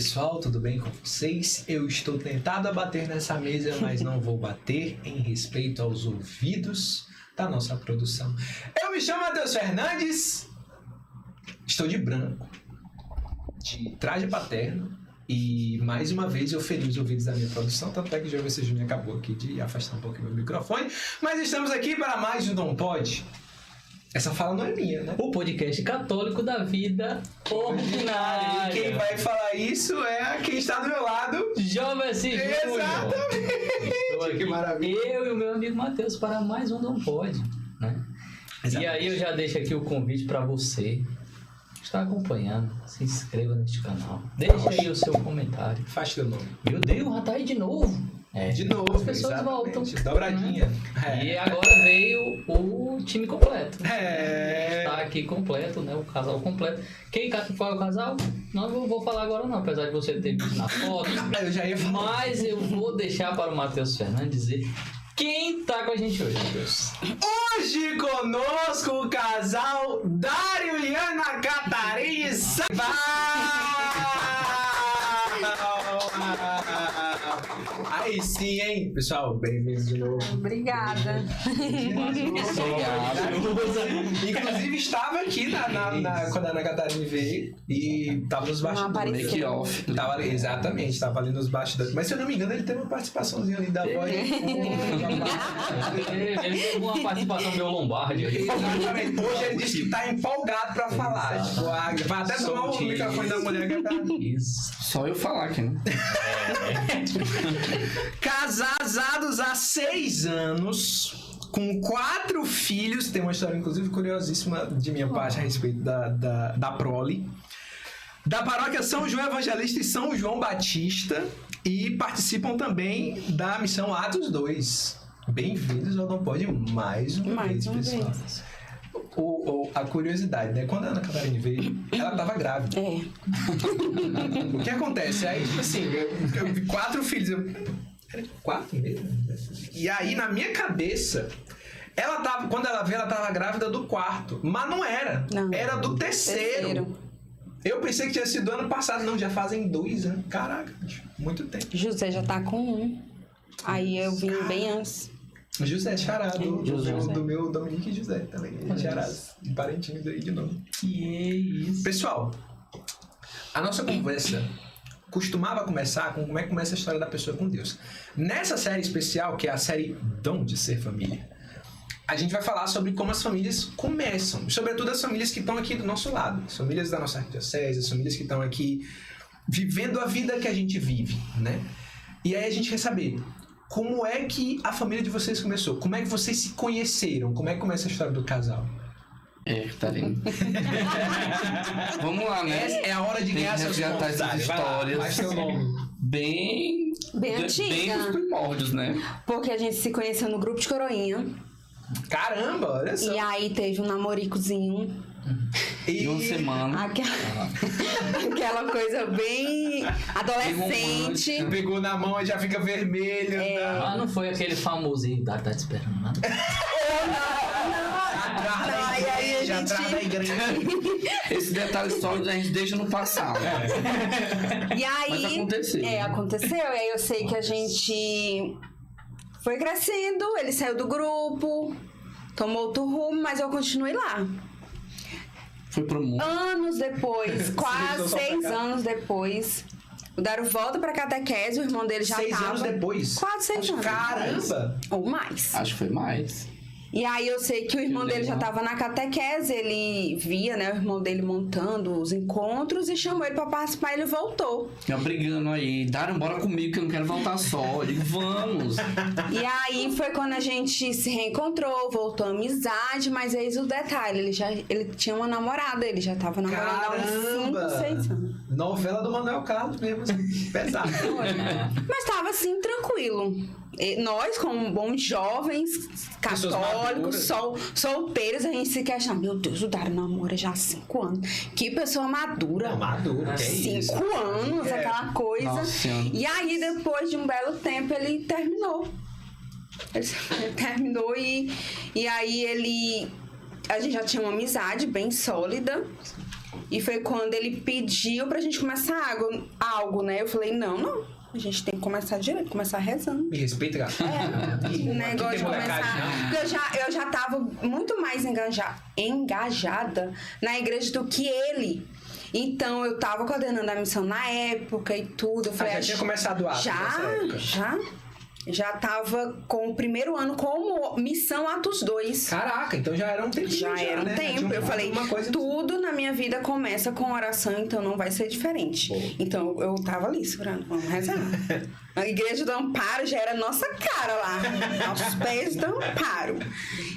pessoal, tudo bem com vocês? Eu estou tentado a bater nessa mesa, mas não vou bater em respeito aos ouvidos da nossa produção. Eu me chamo Matheus Fernandes, estou de branco, de traje paterno e mais uma vez eu feri os ouvidos da minha produção, tanto é que o Jovem Júnior acabou aqui de afastar um pouco meu microfone, mas estamos aqui para mais um Não Pode. Essa fala não é minha, né? O podcast católico da vida ordinária. E quem vai falar isso é quem está do meu lado. Jovem Júnior. Exatamente. Estou aqui, que maravilha. eu e o meu amigo Matheus para mais um Não Pode, né? Exatamente. E aí eu já deixo aqui o convite para você que está acompanhando. Se inscreva neste canal. Deixa aí o seu comentário. Faz teu nome. Meu Deus, já tá aí de novo. De novo, as pessoas voltam. Dobradinha. E agora veio o time completo. Está aqui completo, né? O casal completo. Quem foi o casal? Não vou falar agora não, apesar de você ter visto na foto. Eu já ia falar. Mas eu vou deixar para o Matheus Fernandes dizer quem tá com a gente hoje, Matheus. Hoje conosco o casal Dário e Ana Catarina Saiba. Aí sim, hein? Pessoal, bem-vindos de novo. Obrigada. Inclusive, estava aqui quando a Ana Catarina veio e estava nos bastidores. Exatamente, estava ali nos bastidores. Mas se eu não me engano, ele teve uma participaçãozinha ali da voz. Ele teve uma participação meio Lombardi. Exatamente. Hoje ele disse que está empolgado para falar. Tipo, vai até tomar o microfone da mulher que tá. Isso. Só eu falar aqui, né? Casados há 6 anos, com 4 filhos. Tem uma história, inclusive, curiosíssima de minha parte a respeito da prole. Da paróquia São João Evangelista e São João Batista. E participam também da missão Atos 2. Bem-vindos ao Não Pode mais uma vez, pessoal. A curiosidade, né? Quando a Ana Catarina veio, ela tava grávida. O que acontece? Aí, tipo assim, eu vi 4 filhos. Era 4 mesmo? E aí, na minha cabeça, quando ela veio, ela tava grávida do 4. Mas não era. Era do terceiro. Eu pensei que tinha sido ano passado. Não, já fazem 2 anos. Caraca, muito tempo. José já tá com 1. Aí eu vim bem antes. José Chará, do meu Dominique e José também. Charás, parentinhos aí de novo. Que isso. Pessoal, a nossa conversa costumava começar com como é que começa a história da pessoa com Deus. Nessa série especial, que é a série Dom de Ser Família, a gente vai falar sobre como as famílias começam. Sobretudo as famílias que estão aqui do nosso lado. As famílias da nossa arquidiocese, as famílias que estão aqui vivendo a vida que a gente vive, né? E aí a gente quer saber como é que a família de vocês começou? Como é que vocês se conheceram? Como é que começa a história do casal? Catarina. Vamos lá, né? Essa é a hora de ganhar seus pontos. Essas histórias. Faz seu nome. Bem antiga. Bem dos primórdios, né? Porque a gente se conheceu no grupo de coroinha. Caramba, olha só. E aí teve um namoricozinho. E uma semana. Aquela coisa bem adolescente. Pegou na mão e já fica vermelho. Ah, não foi aquele famosinho. Tá te esperando nada. E aí a gente... Esse detalhe só a gente deixa no passado. E aí... Mas aconteceu. Aconteceu. E aí eu sei que a gente foi crescendo, ele saiu do grupo, tomou outro rumo, mas eu continuei lá. Foi pro mundo. Anos depois, quase 6 anos depois, o Dário volta pra catequese, o irmão dele já 6 tava... 6 anos depois? Quase 6 anos. Caramba! Ou mais. Acho que foi mais. E aí eu sei que o irmão dele já tava na catequese, ele via, né, o irmão dele montando os encontros e chamou ele pra participar e ele voltou. Eu brigando aí, Dário, bora comigo que eu não quero voltar só. Eu digo, vamos. E aí foi quando a gente se reencontrou, voltou a amizade, mas eis o detalhe, ele tinha uma namorada, ele já tava namorando há uns 5, 6 anos. Novela do Manuel Carlos mesmo, assim, pesado. Mas tava assim, tranquilo. Nós, como bons jovens, católicos, solteiros, a gente se questiona. Meu Deus, o Dário namora já há 5 anos. Que pessoa madura. Não, madura, que é isso. 5 anos, aquela coisa. Nossa. E aí, depois de um belo tempo, ele terminou. Ele terminou e aí a gente já tinha uma amizade bem sólida. E foi quando ele pediu pra gente começar algo, né? Eu falei, não. A gente tem que começar direito, começar rezando. Me respeita, gato. O negócio de começar. Porque eu já tava muito mais engajada na igreja do que ele. Então, eu tava coordenando a missão na época e tudo. Eu falei, já tinha começado o ato nessa época? Já tava com o primeiro ano como missão Atos 2. Caraca, então já era um tempo. Já era um tempo. Eu falei, tudo na minha vida começa com oração, então não vai ser diferente. Pô. Então eu tava ali segurando, vamos rezar. A igreja do Amparo já era nossa cara lá, aos pés do Amparo.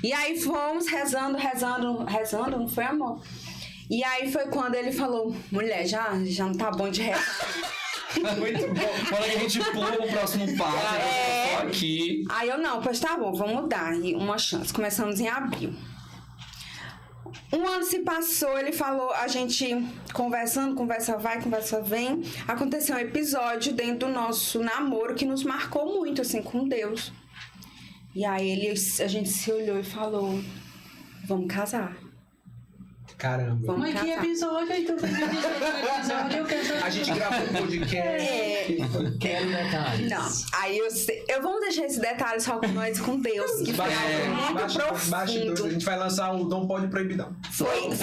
E aí fomos rezando, não foi, amor? E aí foi quando ele falou, mulher, já não tá bom de rezar. Muito bom. Fala que a gente pula pro próximo passo. Só aqui. Aí eu, não, pois tá bom, vamos dar uma chance. Começamos em abril. Um ano se passou, ele falou, a gente conversando, conversa vai, conversa vem. Aconteceu um episódio dentro do nosso namoro que nos marcou muito, assim, com Deus. E aí a gente se olhou e falou, vamos casar. Caramba. Mas que episódio aí? Tu A gente gravou um podcast. Quero detalhes. Não, aí eu vou deixar esse detalhe só com nós, com Deus, que foi algo muito profundo. A gente vai lançar o Não Pode Proibir, não. Foi algo...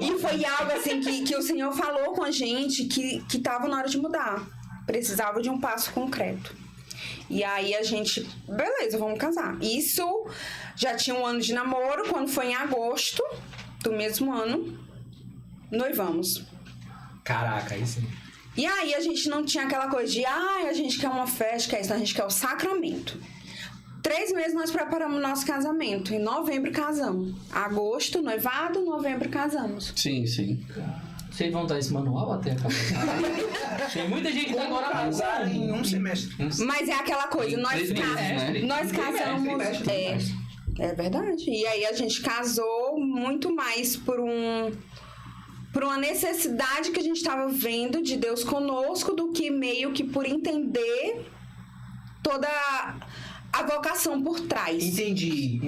E foi algo assim que o Senhor falou com a gente que tava na hora de mudar. Precisava de um passo concreto. E aí a gente, beleza, vamos casar. Isso já tinha um ano de namoro, quando foi em agosto do mesmo ano, noivamos. Caraca, aí sim. E aí a gente não tinha aquela coisa de, a gente quer uma festa, quer isso, a gente quer o sacramento. 3 meses nós preparamos nosso casamento. Em novembro casamos. Agosto, noivado, novembro casamos. Sim. Vocês vão dar esse manual até acabar? Tem muita gente que tá agora casar em um semestre. Mas é aquela coisa, nós casamos... É verdade. E aí a gente casou muito mais por uma necessidade que a gente estava vendo de Deus conosco do que meio que por entender toda a vocação por trás. Entendi.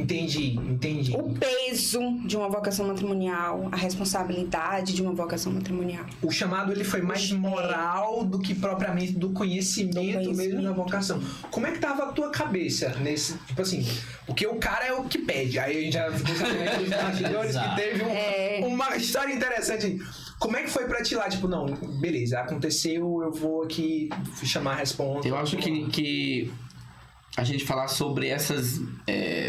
O peso de uma vocação matrimonial, a responsabilidade de uma vocação matrimonial. O chamado, ele foi mais moral do que propriamente do conhecimento mesmo da vocação. Como é que tava a tua cabeça nesse, tipo assim, porque o cara é o que pede. Aí a gente já ficou sabendo dos bastidores que teve uma história interessante. Como é que foi pra ti lá? Tipo, não, beleza, aconteceu, eu vou aqui chamar a resposta. Eu acho que a gente falar sobre essas,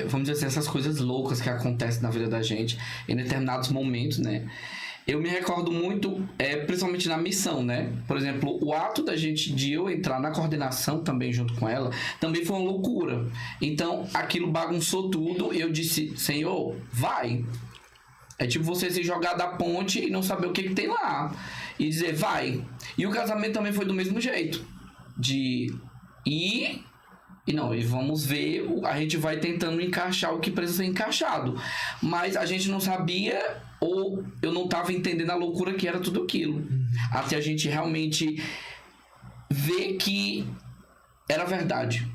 vamos dizer assim, essas coisas loucas que acontecem na vida da gente em determinados momentos, né? Eu me recordo muito, principalmente na missão, né? Por exemplo, o ato de eu entrar na coordenação também junto com ela, também foi uma loucura. Então, aquilo bagunçou tudo e eu disse, Senhor, vai. É tipo você se jogar da ponte e não saber o que tem lá. E dizer, vai. E o casamento também foi do mesmo jeito. De ir... E vamos ver, a gente vai tentando encaixar o que precisa ser encaixado. Mas a gente não sabia, ou eu não estava entendendo a loucura que era tudo aquilo. Até a gente realmente ver que era verdade.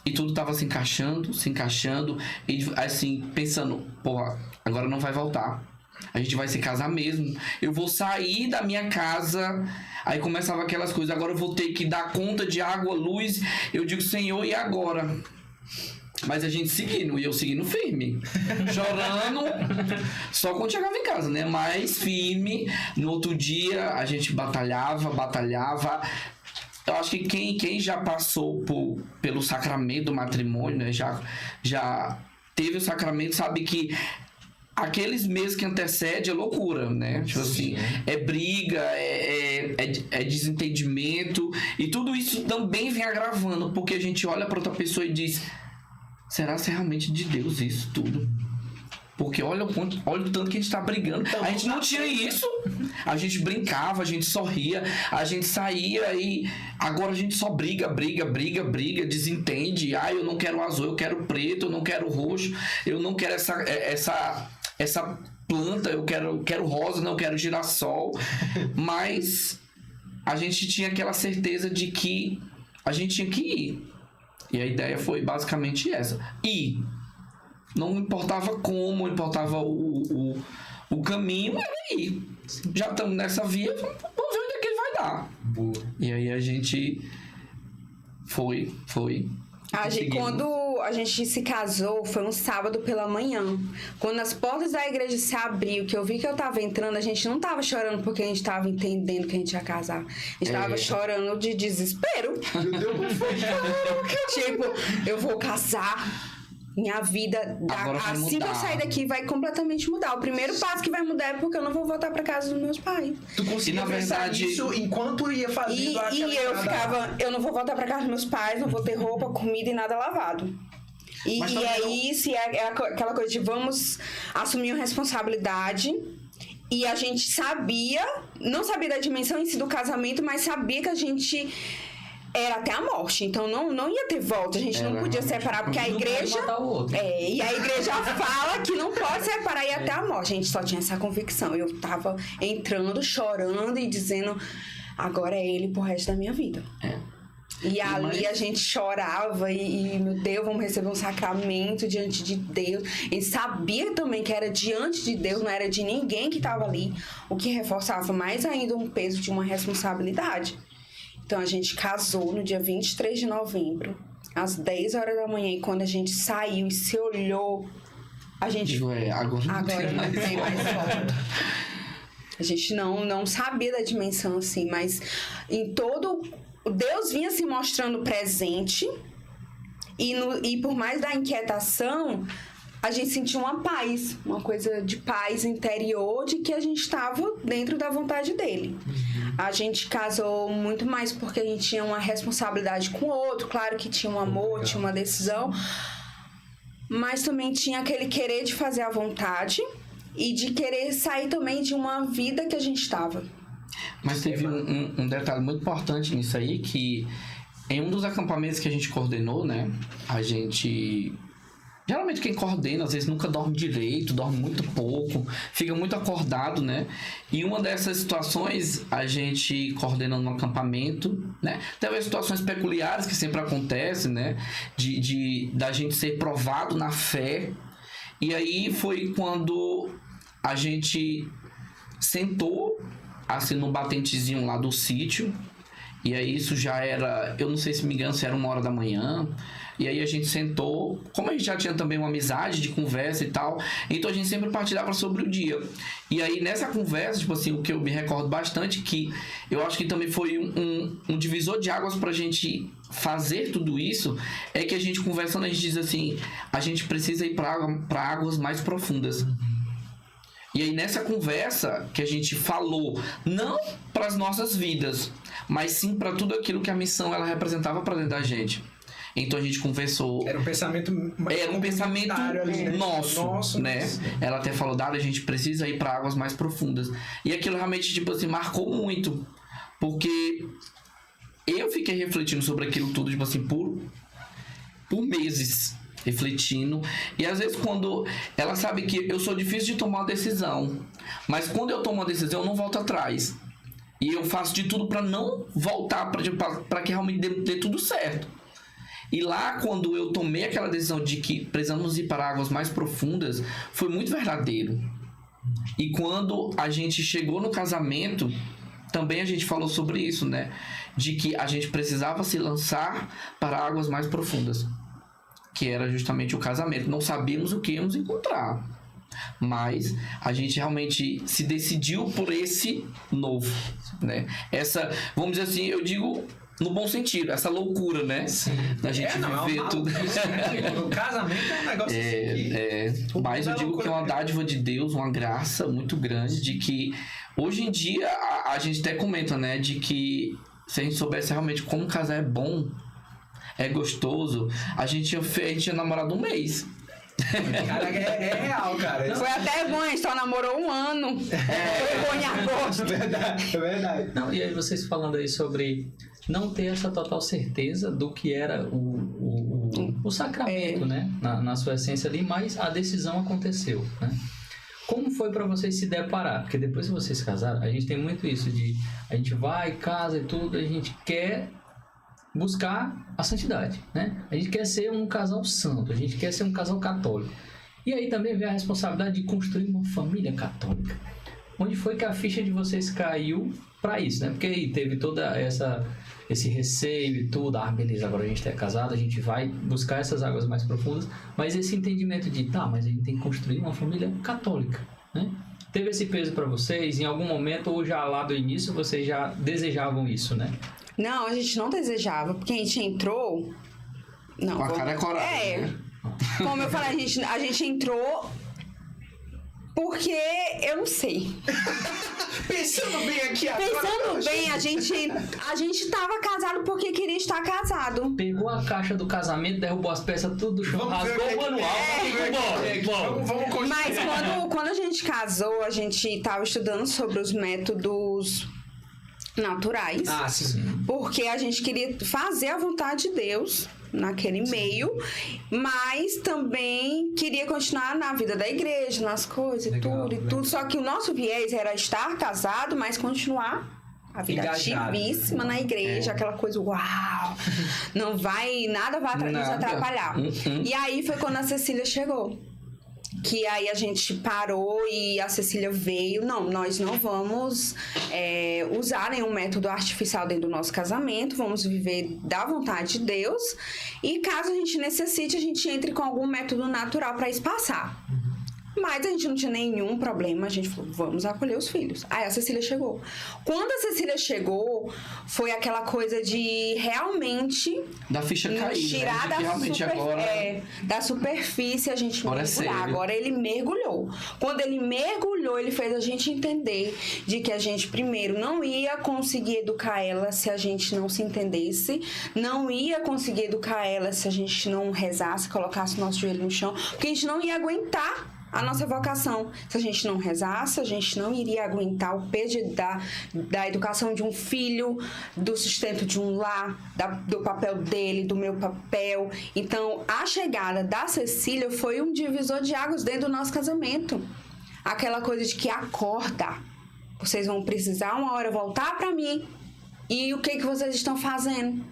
E tudo estava se encaixando, e assim, pensando, porra, agora não vai voltar. A gente vai se casar mesmo. Eu vou sair da minha casa. Aí começava aquelas coisas. Agora eu vou ter que dar conta de água, luz. Eu digo, Senhor, e agora? Mas a gente seguindo. E eu seguindo firme. Chorando. Só quando chegava em casa, né? Mas firme. No outro dia a gente batalhava. Eu acho que quem já passou pelo sacramento do matrimônio, né? Já teve o sacramento, sabe que aqueles meses que antecedem é loucura, né? Tipo assim, é briga, é desentendimento. E tudo isso também vem agravando, porque a gente olha para outra pessoa e diz, será se é realmente de Deus isso tudo? Porque olha o tanto que a gente tá brigando. A gente não tinha isso. A gente brincava, a gente sorria, a gente saía e agora a gente só briga, desentende. Eu não quero azul, eu quero preto, eu não quero roxo, eu não quero essa planta, eu quero rosa, não quero girassol. Mas a gente tinha aquela certeza de que a gente tinha que ir. E a ideia foi basicamente essa. Ir. Não importava como, importava o o caminho era aí. Já estamos nessa via, vamos ver onde é que ele vai dar. Boa. E aí a gente foi. Quando a gente se casou, foi um sábado pela manhã. Quando as portas da igreja se abriu, que eu vi que eu tava entrando, a gente não tava chorando porque a gente tava entendendo que a gente ia casar. A gente tava chorando de desespero. Meu Deus, Tipo, eu vou casar. Minha vida, assim que eu sair daqui, vai completamente mudar. O primeiro passo que vai mudar é porque eu não vou voltar pra casa dos meus pais. Tu conseguia na pensar verdade nisso enquanto ia fazendo E eu ficava, eu não vou voltar pra casa dos meus pais, não vou ter roupa, comida e nada lavado. E é isso, é aquela coisa de vamos assumir uma responsabilidade. E a gente não sabia da dimensão em si do casamento, mas sabia que a gente era até a morte, então não ia ter volta, a gente não podia separar, porque a igreja... e a igreja fala que não pode separar e ir até a morte. A gente só tinha essa convicção. Eu tava entrando, chorando e dizendo, agora é ele pro resto da minha vida. E ali a gente chorava e, meu Deus, vamos receber um sacramento diante de Deus. E sabia também que era diante de Deus, não era de ninguém que estava ali, o que reforçava mais ainda um peso de uma responsabilidade. Então, a gente casou no dia 23 de novembro, às 10 horas da manhã. E quando a gente saiu e se olhou, a gente... Agora não tem mais volta. A gente não sabia da dimensão assim, mas em todo... Deus vinha se mostrando presente. E por mais da inquietação, a gente sentiu uma paz, uma coisa de paz interior, de que a gente estava dentro da vontade dele. A gente casou muito mais porque a gente tinha uma responsabilidade com o outro, claro que tinha um amor, tinha uma decisão, mas também tinha aquele querer de fazer a vontade e de querer sair também de uma vida que a gente estava. Mas teve um detalhe muito importante nisso aí, que em um dos acampamentos que a gente coordenou, né, a gente... Geralmente quem coordena, às vezes, nunca dorme direito, dorme muito pouco, fica muito acordado, né? E uma dessas situações, a gente coordena no acampamento, né? Teve situações peculiares que sempre acontecem, né? Da gente ser provado na fé. E aí foi quando a gente sentou, assim, no batentezinho lá do sítio. E aí isso já era, eu não sei se me engano, se era 1h da manhã. E aí a gente sentou, como a gente já tinha também uma amizade de conversa e tal, então a gente sempre partilhava sobre o dia. E aí nessa conversa, tipo assim, o que eu me recordo bastante, que eu acho que também foi um divisor de águas pra gente fazer tudo isso, é que a gente conversando, a gente diz assim, a gente precisa ir pra águas mais profundas. E aí nessa conversa que a gente falou, não para as nossas vidas, mas sim para tudo aquilo que a missão ela representava para dentro da gente. Então a gente conversou. Era um pensamento ali, né? Nosso, né? Ela até falou, Dália, a gente precisa ir para águas mais profundas. E aquilo realmente, tipo assim, marcou muito. Porque eu fiquei refletindo sobre aquilo tudo, tipo assim, por meses. Refletindo. E às vezes quando ela sabe que eu sou difícil de tomar uma decisão, mas quando eu tomo uma decisão, eu não volto atrás. E eu faço de tudo para não voltar, para que realmente dê tudo certo. E lá, quando eu tomei aquela decisão de que precisamos ir para águas mais profundas, foi muito verdadeiro. E quando a gente chegou no casamento, também a gente falou sobre isso, né? De que a gente precisava se lançar para águas mais profundas, que era justamente o casamento. Não sabíamos o que íamos encontrar, mas a gente realmente se decidiu por esse novo, né? Essa, vamos dizer assim, eu digo... no bom sentido, essa loucura, né? Sim. Da gente viver tudo. O casamento é um negócio assim. Mas eu digo que é uma dádiva de Deus, uma graça muito grande, de que hoje em dia a gente até comenta, né? De que se a gente soubesse realmente como casar é bom, é gostoso, a gente tinha namorado 1 mês. Cara, é real, cara. Foi até bom, a gente só namorou 1 ano. Foi bom em agosto. É verdade. Não, e aí vocês falando aí sobre não ter essa total certeza do que era o sacramento, né? Na sua essência ali, mas a decisão aconteceu, né? Como foi para vocês se deparar? Porque depois que vocês casaram, a gente tem muito isso de... a gente vai, casa e tudo, a gente quer buscar a santidade, né? A gente quer ser um casal santo, a gente quer ser um casal católico. E aí também vem a responsabilidade de construir uma família católica. Onde foi que a ficha de vocês caiu para isso, né? Porque aí teve toda esse receio e tudo, beleza, agora a gente é casado, a gente vai buscar essas águas mais profundas, mas esse entendimento de, mas a gente tem que construir uma família católica, né? Teve esse peso para vocês? Em algum momento, ou já lá do início, vocês já desejavam isso, né? Não, a gente não desejava, porque a gente entrou... Não, com a cara coragem, né? Como eu falei, a gente entrou... Porque eu não sei. Pensando bem aqui agora. Pensando bem, a gente tava casado porque queria estar casado. Pegou a caixa do casamento, derrubou as peças tudo do chão, rasgou o manual. Vamos continuar. Mas quando a gente casou, a gente tava estudando sobre os métodos naturais. Sim. Porque a gente queria fazer a vontade de Deus naquele meio, mas também queria continuar na vida da igreja, nas coisas, legal. Só que o nosso viés era estar casado, mas continuar a vida ativíssima na igreja, aquela coisa, uau! Nada vai nos atrapalhar. E aí foi quando a Cecília chegou. Que aí a gente parou e a Cecília veio. Não, nós não vamos usar nenhum método artificial dentro do nosso casamento. Vamos viver da vontade de Deus. E caso a gente necessite, a gente entre com algum método natural para espaçar. Mas a gente não tinha nenhum problema. A gente falou, vamos acolher os filhos. Aí a Cecília chegou. Quando a Cecília chegou, foi aquela coisa de realmente... Da ficha cair, tirar da superfície, a gente mergulhar. Agora ele mergulhou. Quando ele mergulhou, ele fez a gente entender de que a gente, primeiro, não ia conseguir educar ela se a gente não se entendesse. Não ia conseguir educar ela se a gente não rezasse, colocasse o nosso joelho no chão. Porque a gente não ia aguentar a nossa vocação. Se a gente não rezasse, a gente não iria aguentar o peso da educação de um filho, do sustento de um lar, do papel dele, do meu papel. Então, a chegada da Cecília foi um divisor de águas dentro do nosso casamento. Aquela coisa de que acorda. Vocês vão precisar uma hora voltar para mim. E o que vocês estão fazendo?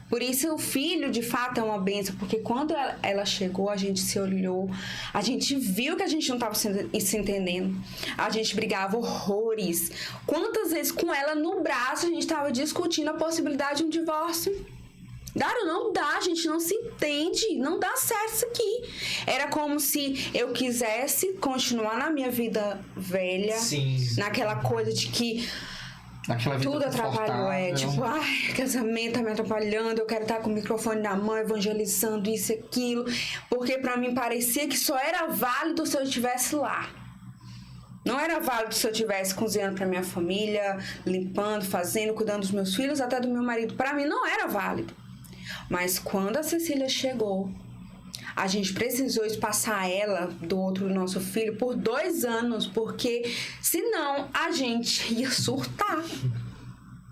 Por isso o filho, de fato, é uma bênção, porque quando ela chegou, a gente se olhou, a gente viu que a gente não estava se entendendo, a gente brigava horrores. Quantas vezes com ela no braço a gente estava discutindo a possibilidade de um divórcio? Dário, não dá, a gente não se entende, não dá certo isso aqui. Era como se eu quisesse continuar na minha vida velha, naquela coisa de que... tudo atrapalhou, casamento tá me atrapalhando, eu quero estar com o microfone na mão, evangelizando isso e aquilo, porque pra mim parecia que só era válido se eu estivesse lá. Não era válido se eu estivesse cozinhando pra minha família, limpando, fazendo, cuidando dos meus filhos, até do meu marido. Pra mim não era válido. Mas quando a Cecília chegou, a gente precisou espaçar ela do outro nosso filho por 2 anos, porque senão a gente ia surtar.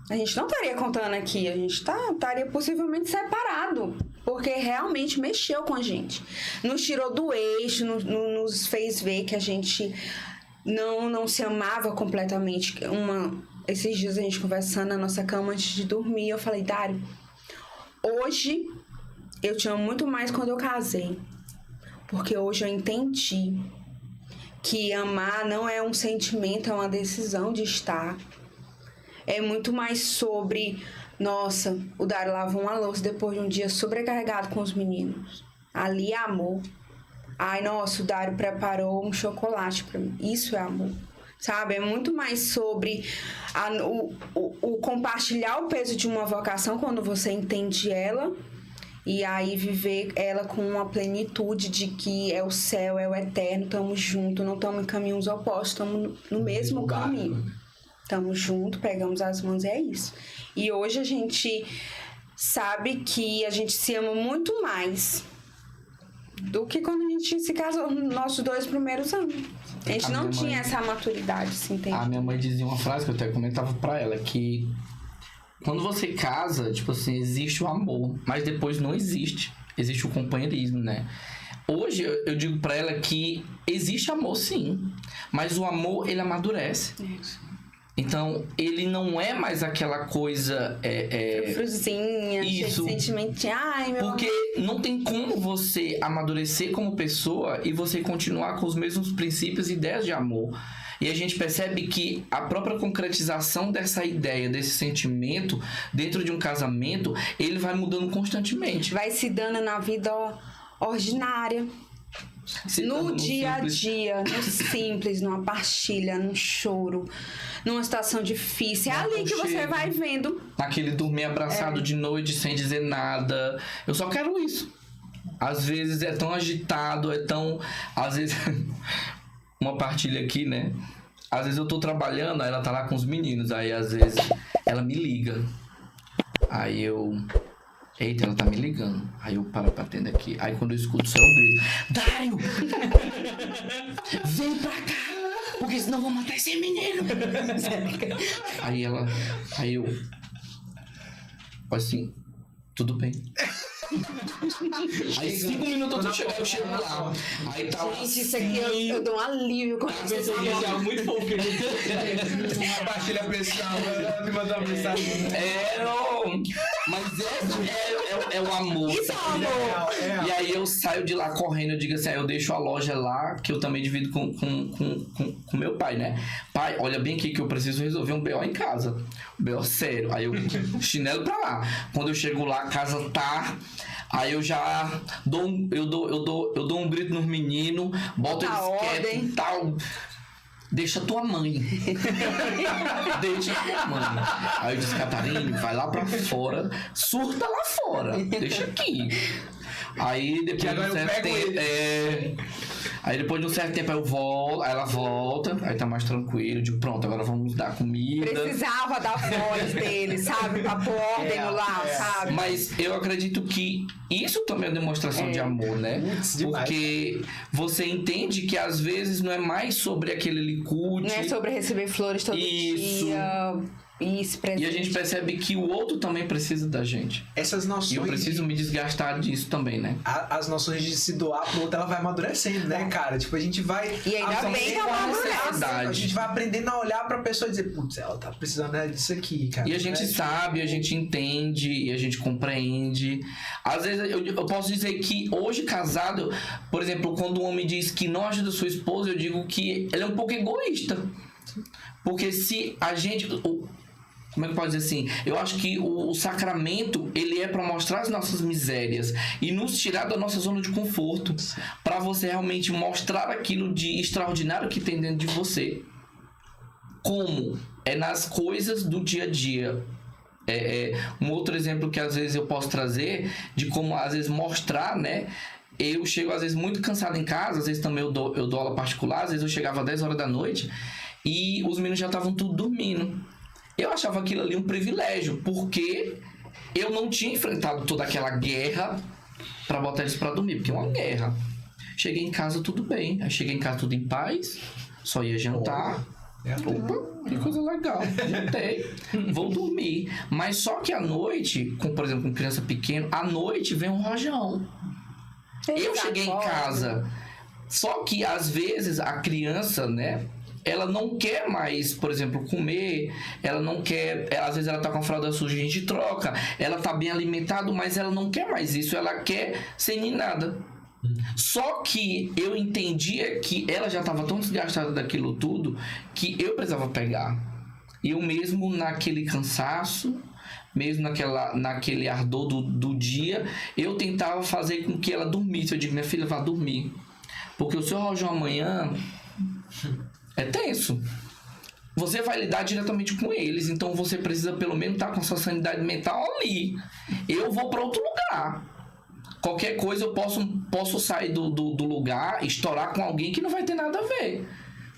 A gente não estaria contando aqui, a gente estaria possivelmente separado, porque realmente mexeu com a gente. Nos tirou do eixo, nos fez ver que a gente não se amava completamente. Esses dias a gente conversando na nossa cama antes de dormir, eu falei, Dário, hoje eu te amo muito mais quando eu casei, porque hoje eu entendi que amar não é um sentimento, é uma decisão de estar. É muito mais sobre, nossa, o Dário lavou uma louça depois de um dia sobrecarregado com os meninos. Ali é amor. Ai, nossa, o Dário preparou um chocolate pra mim. Isso é amor. Sabe? É muito mais sobre o compartilhar o peso de uma vocação quando você entende ela. E aí viver ela com uma plenitude de que é o céu, é o eterno, estamos juntos, não estamos em caminhos opostos, estamos no mesmo caminho. Estamos juntos, pegamos as mãos e é isso. E hoje a gente sabe que a gente se ama muito mais do que quando a gente se casou nos nossos 2 primeiros anos. A gente não tinha essa maturidade, se entende? A minha mãe dizia uma frase que eu até comentava pra ela, que quando você casa, tipo assim, existe o amor, mas depois não existe. Existe o companheirismo, né? Hoje eu digo pra ela que existe amor sim, mas o amor ele amadurece. Então, ele não é mais aquela coisa... Fruzinha, isso. sentimento de, ai, meu Porque não tem como você amadurecer como pessoa e você continuar com os mesmos princípios e ideias de amor. E a gente percebe que a própria concretização dessa ideia, desse sentimento, dentro de um casamento, ele vai mudando constantemente. vai se dando na vida ordinária. No dia a dia, no simples, numa partilha, num choro, numa situação difícil. É ali que você vai vendo. Naquele dormir abraçado de noite sem dizer nada. Eu só quero isso. Às vezes é tão agitado, é tão... Às vezes... Uma partilha aqui, né? Às vezes eu tô trabalhando, aí ela tá lá com os meninos. Aí às vezes ela me liga. Aí eu... Eita, ela tá me ligando. Aí eu paro pra atender aqui. Aí quando eu escuto só eu grito: Dário! Vem pra cá! Porque senão eu vou matar esse menino! Aí ela... Aí eu... Assim... Tudo bem. Aí 5 minutos eu chego lá. Aí tá lá. Gente, isso aqui eu dou um alívio com isso. É algo muito fofo. Uma partilha pessoal, ela me mandou uma mensagem. Não. Mas é o amor. Isso é o amor. E aí eu saio de lá correndo, eu digo assim, eu deixo a loja lá, que eu também divido com meu pai, né? Pai, olha bem aqui que eu preciso resolver um BO em casa. Um BO sério. Aí eu chinelo pra lá. Quando eu chego lá, a casa tá... Aí eu já dou um grito nos meninos, boto eles quietos e tal. Deixa tua mãe. Deixa tua mãe. Aí eu disse, Catarina, vai lá pra fora, surta lá fora, deixa aqui. Aí depois de um certo tempo. Aí depois de um certo tempo eu volto, aí ela volta, aí tá mais tranquilo, eu digo, pronto, agora vamos dar comida. Precisava da voz dele, sabe? Pra pôr ordem no lar, sabe? Mas eu acredito que isso também é demonstração de amor, né? Porque você entende que às vezes não é mais sobre aquele licude. Não é sobre receber flores todo dia. Isso, e a gente percebe que o outro também precisa da gente. Essas noções. E eu preciso me desgastar disso também, né? As noções de se doar pro outro, ela vai amadurecendo, né, cara? Tipo, a gente vai. E ainda bem que ela amadurece. A gente vai aprendendo a olhar pra pessoa e dizer, putz, ela tá precisando disso aqui, cara. E a gente sabe, a gente entende, e a gente compreende. Às vezes eu posso dizer que hoje casado, por exemplo, quando um homem diz que não ajuda sua esposa, eu digo que ele é um pouco egoísta. Porque se a gente... Como é que pode dizer assim? Eu acho que o sacramento, ele é para mostrar as nossas misérias e nos tirar da nossa zona de conforto, para você realmente mostrar aquilo de extraordinário que tem dentro de você. Como? É nas coisas do dia a dia. Um outro exemplo que às vezes eu posso trazer de como às vezes mostrar, né? Eu chego às vezes muito cansado em casa, às vezes também eu dou aula particular, às vezes eu chegava às 10 horas da noite e os meninos já estavam tudo dormindo. Eu achava aquilo ali um privilégio, porque eu não tinha enfrentado toda aquela guerra pra botar eles pra dormir, porque é uma guerra. Cheguei em casa, tudo bem. Aí cheguei em casa tudo em paz, só ia jantar. Opa, que coisa legal. Jantei, vou dormir. Mas só que à noite, por exemplo, com criança pequena, à noite vem um rojão. Eu cheguei em casa, só que às vezes a criança, né? Ela não quer mais, por exemplo, comer, ela não quer, às vezes ela tá com a fralda suja, a gente troca, ela tá bem alimentada, mas ela não quer mais isso, ela quer sem ninada. Só que eu entendia que ela já estava tão desgastada daquilo tudo, que eu precisava pegar. E eu mesmo naquele cansaço, mesmo naquele ardor do dia, eu tentava fazer com que ela dormisse. Eu digo, minha filha, vá dormir, porque o seu rojão amanhã... É tenso. Você vai lidar diretamente com eles, então você precisa pelo menos estar com a sua sanidade mental ali. Eu vou para outro lugar. Qualquer coisa eu posso sair do lugar, estourar com alguém que não vai ter nada a ver.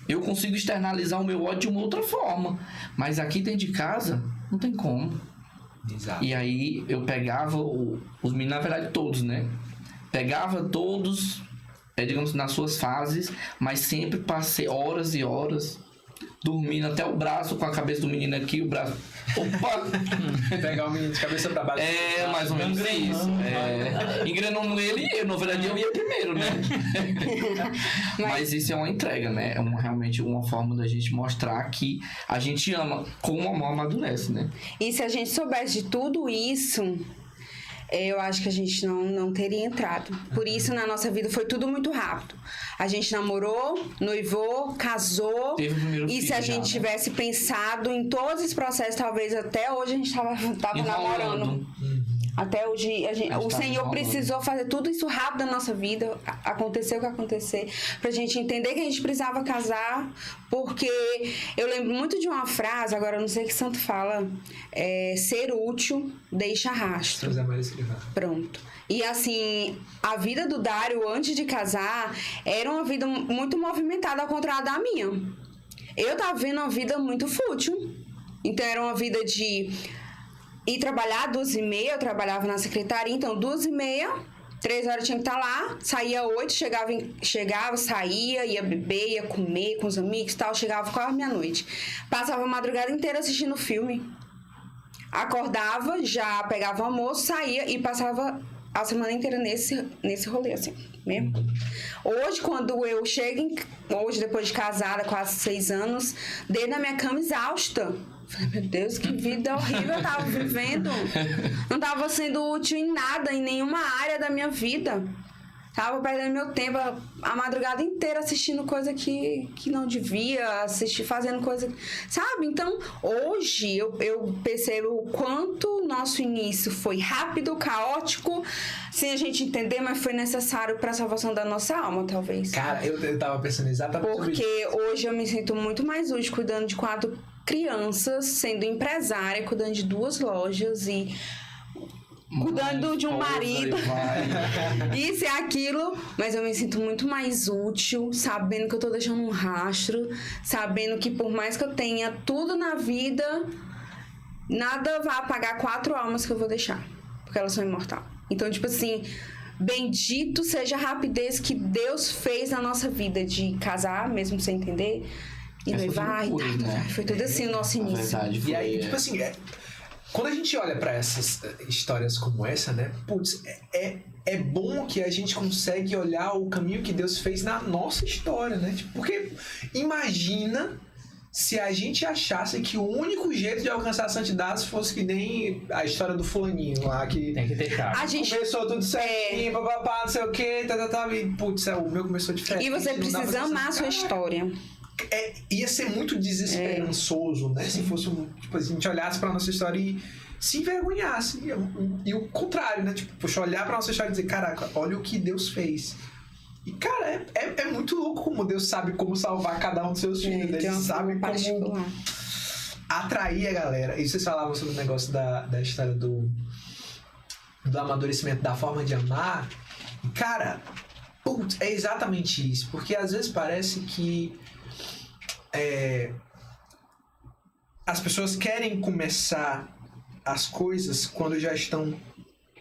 Eu consigo externalizar o meu ódio de uma outra forma. Mas aqui dentro de casa, não tem como. Exato. E aí eu pegava os meninos, na verdade todos, né? Pegava todos... digamos, nas suas fases, mas sempre passei horas e horas dormindo até o braço com a cabeça do menino aqui, o braço... Opa! Pegar o menino de cabeça pra baixo. Mais ou menos isso. Engrenando ele, na verdade eu ia primeiro, né? Mas isso é uma entrega, né? É realmente uma forma da gente mostrar que a gente ama, como o amor amadurece, né? E se a gente soubesse de tudo isso... eu acho que a gente não teria entrado. Por isso, na nossa vida, foi tudo muito rápido. A gente namorou, noivou, casou. Teve o primeiro E filho se a já, gente né? tivesse pensado em todos esses processos, talvez até hoje a gente tava namorando. Até hoje, o Senhor precisou fazer tudo isso rápido na nossa vida. Aconteceu o que acontecer. Pra gente entender que a gente precisava casar. Porque eu lembro muito de uma frase, agora eu não sei que santo fala. Ser útil deixa rastro. José Maria Escrivá. Pronto. E assim, a vida do Dário antes de casar era uma vida muito movimentada, ao contrário da minha. Eu tava vendo uma vida muito fútil. Então era uma vida de ir trabalhar 2h30, eu trabalhava na secretaria, então 2h30, 3 horas tinha que estar lá, saía 8, chegava, saía, ia beber, ia comer com os amigos e tal, chegava quase meia-noite. Passava a madrugada inteira assistindo filme. Acordava, já pegava o almoço, saía e passava a semana inteira nesse rolê, assim, mesmo. Hoje, quando eu chego, hoje depois de casada, quase 6 anos, dentro da minha cama exausta. Falei, meu Deus, que vida horrível eu tava vivendo. Não tava sendo útil em nada, em nenhuma área da minha vida. Tava perdendo meu tempo a madrugada inteira assistindo coisa que não devia assistir, fazendo coisa... Sabe? Então, hoje eu percebo o quanto o nosso início foi rápido, caótico, sem a gente entender, mas foi necessário para a salvação da nossa alma, talvez. Cara, eu tava pensando exatamente sobre isso. Porque hoje eu me sinto muito mais útil cuidando de 4 crianças, sendo empresária, cuidando de 2 lojas e... cuidando de um marido, isso e aquilo, mas eu me sinto muito mais útil, sabendo que eu tô deixando um rastro, sabendo que por mais que eu tenha tudo na vida, nada vai apagar 4 almas que eu vou deixar, porque elas são imortais. Então, tipo assim, bendito seja a rapidez que Deus fez na nossa vida de casar, mesmo sem entender, e noivar, foi tudo assim o nosso início. Verdade, E aí, tipo assim, quando a gente olha pra essas histórias como essa, né? Putz, é bom que a gente consegue olhar o caminho que Deus fez na nossa história, né? Tipo, porque imagina se a gente achasse que o único jeito de alcançar a santidade fosse que nem a história do fulaninho lá, que Tem que ter chave. A gente... começou tudo certinho, papapá, não sei o que, e putz, o meu começou diferente. E você não dá precisa pra amar a sua história. Ia ser muito desesperançoso, né? Se fosse tipo, a gente olhasse pra nossa história e se envergonhasse. E o contrário, né? Tipo, poxa, olhar pra nossa história e dizer, caraca, olha o que Deus fez. E, cara, é muito louco como Deus sabe como salvar cada um dos seus filhos. Né? Ele sabe como atrair a galera. E vocês falavam sobre o negócio da história do amadurecimento, da forma de amar. E, cara, putz, é exatamente isso. Porque às vezes parece que as pessoas querem começar as coisas quando já estão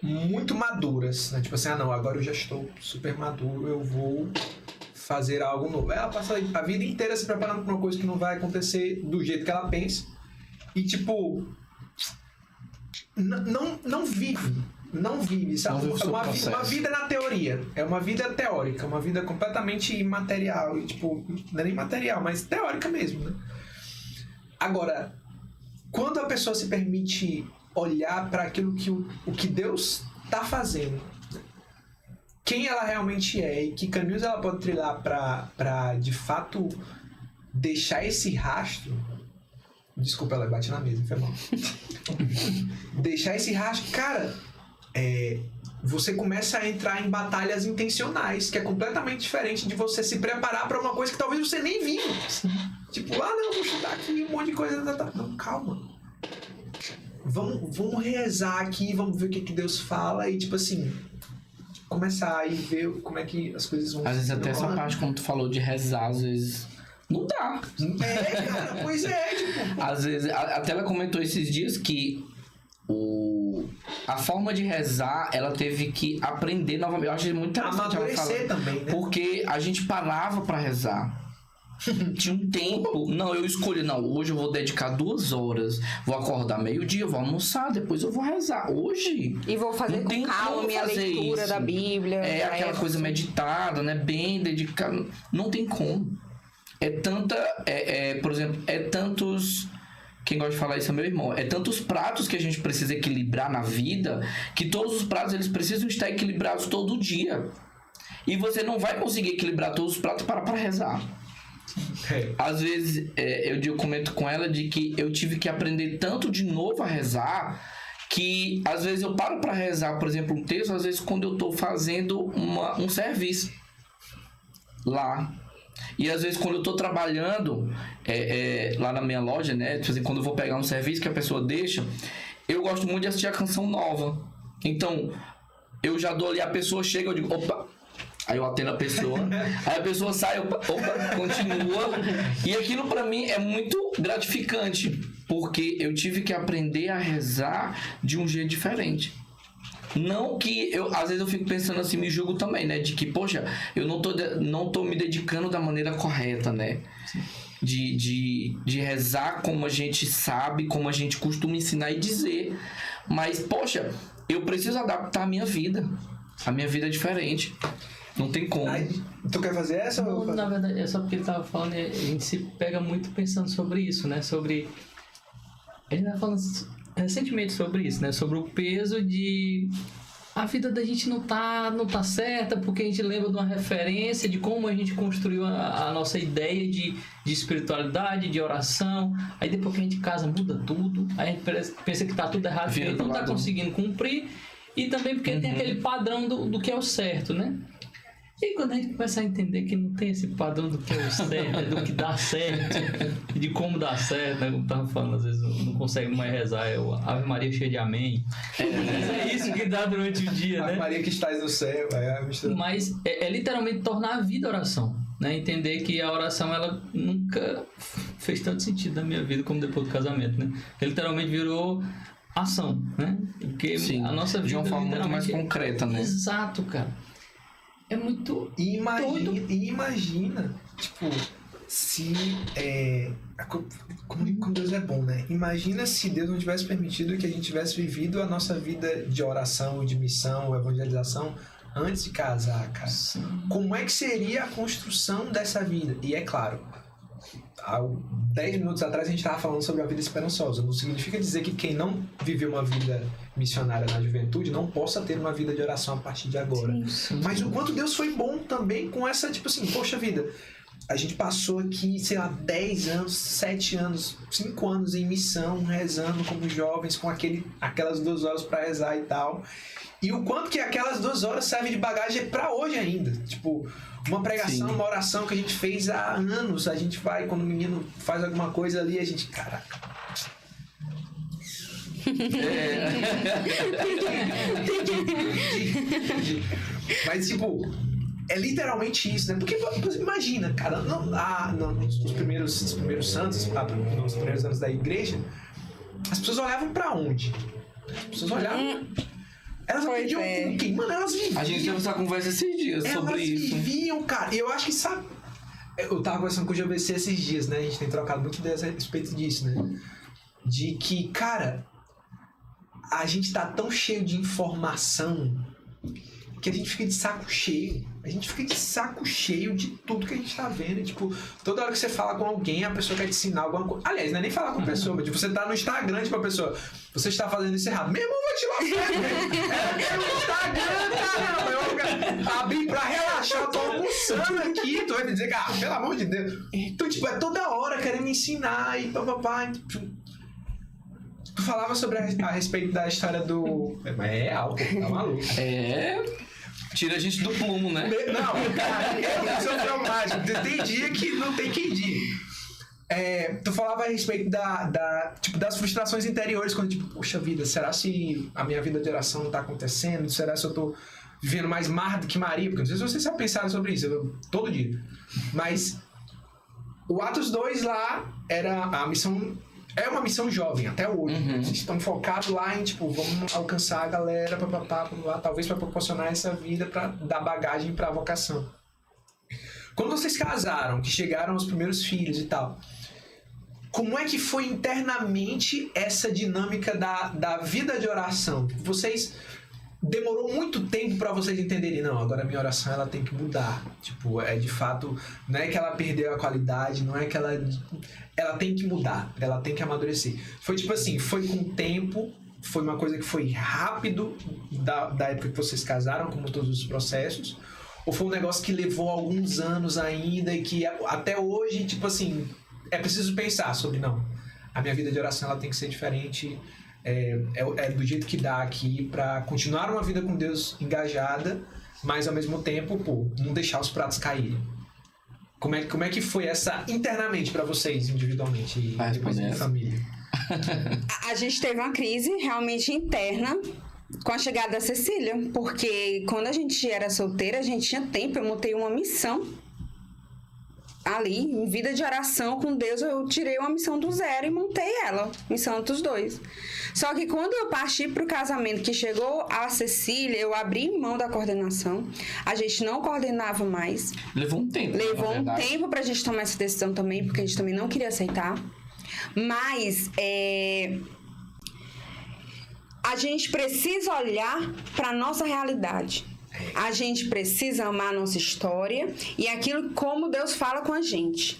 muito maduras, né? Tipo assim, não, agora eu já estou super maduro, eu vou fazer algo novo. Ela passa a vida inteira se preparando para uma coisa que não vai acontecer do jeito que ela pensa e, tipo, não vive, sabe? Uma vida na teoria. É uma vida teórica, uma vida completamente imaterial. E, tipo, não é nem material, mas teórica mesmo, né? Agora, quando a pessoa se permite olhar para aquilo que o que Deus está fazendo, quem ela realmente é e que caminhos ela pode trilhar para de fato deixar esse rastro. Desculpa, ela bate na mesa, foi mal. Deixar esse rastro, cara, você começa a entrar em batalhas intencionais, que é completamente diferente de você se preparar para uma coisa que talvez você nem viu. Tipo, não, vou estudar aqui um monte de coisa. Não, calma. Vamos rezar aqui, vamos ver o que Deus fala e, tipo assim, começar e ver como é que as coisas vão... Às vezes até essa parte, como tu falou, de rezar, às vezes... Não dá. Cara, pois tipo... Às vezes, até ela comentou esses dias que a forma de rezar, ela teve que aprender novamente. Eu acho muito interessante ela falar, também, né? porque a gente parava pra rezar. Tinha um tempo. Não, eu escolhi, hoje eu vou dedicar 2 horas. Vou acordar meio-dia, vou almoçar, depois eu vou rezar. Hoje. E vou fazer com calma minha leitura da Bíblia. Aquela coisa meditada, né? Bem dedicada. Não tem como. Por exemplo, tantos quem gosta de falar isso é meu irmão, é tantos pratos que a gente precisa equilibrar na vida, que todos os pratos eles precisam estar equilibrados todo dia. E você não vai conseguir equilibrar todos os pratos para rezar. Às vezes eu comento com ela de que eu tive que aprender tanto de novo a rezar, que às vezes eu paro para rezar, por exemplo, um texto, às vezes quando eu estou fazendo um serviço lá. E às vezes quando eu tô trabalhando lá na minha loja, né? Tipo assim, quando eu vou pegar um serviço que a pessoa deixa, eu gosto muito de assistir a canção nova. Então, eu já dou ali, a pessoa chega, eu digo, opa! Aí eu atendo a pessoa, aí a pessoa sai, opa, continua. E aquilo pra mim é muito gratificante, porque eu tive que aprender a rezar de um jeito diferente. Não que às vezes eu fico pensando assim, me julgo também, né? De que, poxa, eu não tô me dedicando da maneira correta, né? De rezar como a gente sabe, como a gente costuma ensinar e dizer. Mas, poxa, eu preciso adaptar a minha vida. A minha vida é diferente. Não tem como. Tu quer fazer essa? Não, na verdade, é só porque ele tava falando, a gente se pega muito pensando sobre isso, né? Sobre... A gente tava falando recentemente sobre isso, né? Sobre o peso de... A vida da gente não tá certa porque a gente lembra de uma referência de como a gente construiu a nossa ideia de espiritualidade, de oração. Aí depois que a gente casa, muda tudo. Aí a gente pensa que tá tudo errado, porque a gente não tá conseguindo cumprir. E também porque tem aquele padrão do que é o certo, né? E quando a gente começa a entender que não tem esse padrão do que é o certo, do que dá certo, de como dá certo, né? Como eu tava falando, às vezes não consegue mais rezar, é o Ave Maria cheia de amém. Mas é isso que dá durante o dia, né? Ave Maria que estás no céu. Mas é literalmente tornar a vida oração, né? Entender que a oração, ela nunca fez tanto sentido na minha vida como depois do casamento, né? Literalmente virou ação, né? Porque sim, a nossa vida de uma forma muito mais concreta, né? Exato, cara. É muito imagina, tipo, se como Deus é bom, né? Imagina se Deus não tivesse permitido que a gente tivesse vivido a nossa vida de oração, de missão, evangelização antes de casar, cara. Sim. Como é que seria a construção dessa vida? E é claro, há 10 minutos atrás a gente estava falando sobre a vida esperançosa. Não significa dizer que quem não viveu uma vida missionária na juventude não possa ter uma vida de oração a partir de agora. Sim. Mas o quanto Deus foi bom também com essa, tipo assim, poxa vida, a gente passou aqui, sei lá, 10 anos, 7 anos, 5 anos em missão, rezando como jovens, com aquelas 2 horas para rezar e tal. E o quanto que aquelas 2 horas servem de bagagem para hoje ainda. Tipo, uma pregação, sim, uma oração que a gente fez há anos. A gente vai, quando o menino faz alguma coisa ali, a gente, caraca. Mas, tipo, é literalmente isso, né? Porque, imagina, cara, nos primeiros santos, nos primeiros anos da igreja, as pessoas olhavam pra onde? As pessoas olhavam... Elas aprendiam com quem? Mano, elas viviam. A gente teve essa conversa esses dias sobre isso. Elas viviam, cara. E eu acho que, sabe... Eu tava conversando com o GBC esses dias, né? A gente tem trocado muito ideias a respeito disso, né? De que, cara... A gente tá tão cheio de informação que a gente fica de saco cheio. A gente fica de saco cheio de tudo que a gente tá vendo. Tipo, toda hora que você fala com alguém, a pessoa quer te ensinar alguma coisa. Aliás, não é nem falar com a pessoa, mas tipo, você tá no Instagram, tipo, a pessoa, você está fazendo isso errado. Meu irmão, vou te lascar, velho. É no Instagram, caramba. Eu abri pra relaxar, tô almoçando aqui. Tu vai me dizer que, pelo amor de Deus. Então, tipo, é toda hora querendo me ensinar e papapá. Tu falava sobre a respeito da história do... Mas é real, pô, tá maluco. Tira a gente do plumo, né? Não, cara, eu sou traumático. Tem dia que não tem quem diga. Tu falava a respeito das frustrações interiores, quando tipo, poxa vida, será se a minha vida de oração não tá acontecendo? Será se eu tô vivendo mais Marta que Maria? Porque não sei se vocês já pensaram sobre isso, todo dia. Mas o Atos 2 lá era a missão... É uma missão jovem, até hoje. Vocês estão focados lá em, tipo, vamos alcançar a galera, talvez para proporcionar essa vida, para dar bagagem para a vocação. Quando vocês casaram, que chegaram aos primeiros filhos e tal, como é que foi internamente essa dinâmica da vida de oração? Vocês demorou muito tempo pra vocês entenderem, não, agora a minha oração ela tem que mudar. Tipo, de fato, não é que ela perdeu a qualidade, não é que ela tem que mudar, ela tem que amadurecer. Foi tipo assim, foi com o tempo, foi uma coisa que foi rápido da época que vocês casaram, como todos os processos, ou foi um negócio que levou alguns anos ainda e que até hoje, tipo assim, é preciso pensar sobre, não, a minha vida de oração ela tem que ser diferente, do jeito que dá aqui pra continuar uma vida com Deus engajada, mas ao mesmo tempo, não deixar os pratos caírem. Como é que foi essa internamente pra vocês, individualmente e depois em família? A gente teve uma crise realmente interna com a chegada da Cecília, porque quando a gente era solteira, a gente tinha tempo, eu montei uma missão ali, em vida de oração com Deus, eu tirei uma missão do zero e montei ela, missão dos dois. Só que quando eu parti pro casamento, que chegou a Cecília, eu abri mão da coordenação, a gente não coordenava mais. Levou um tempo. Levou um tempo pra gente tomar essa decisão também, porque a gente também não queria aceitar. Mas, a gente precisa olhar pra nossa realidade. A gente precisa amar a nossa história e aquilo como Deus fala com a gente.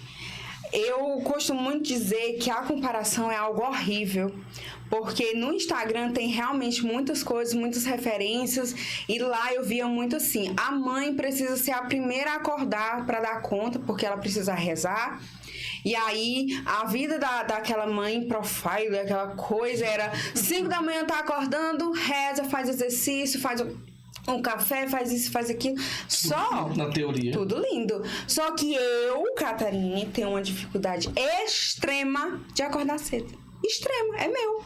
Eu costumo muito dizer que a comparação é algo horrível, porque no Instagram tem realmente muitas coisas, muitas referências, e lá eu via muito assim, a mãe precisa ser a primeira a acordar para dar conta, porque ela precisa rezar. E aí, a vida daquela mãe profile, aquela coisa, era 5 da manhã tá acordando, reza, faz exercício, faz um café, faz isso, faz aquilo. Só... Na teoria. Tudo lindo. Só que eu, Catarine, tenho uma dificuldade extrema de acordar cedo. Extrema, é meu.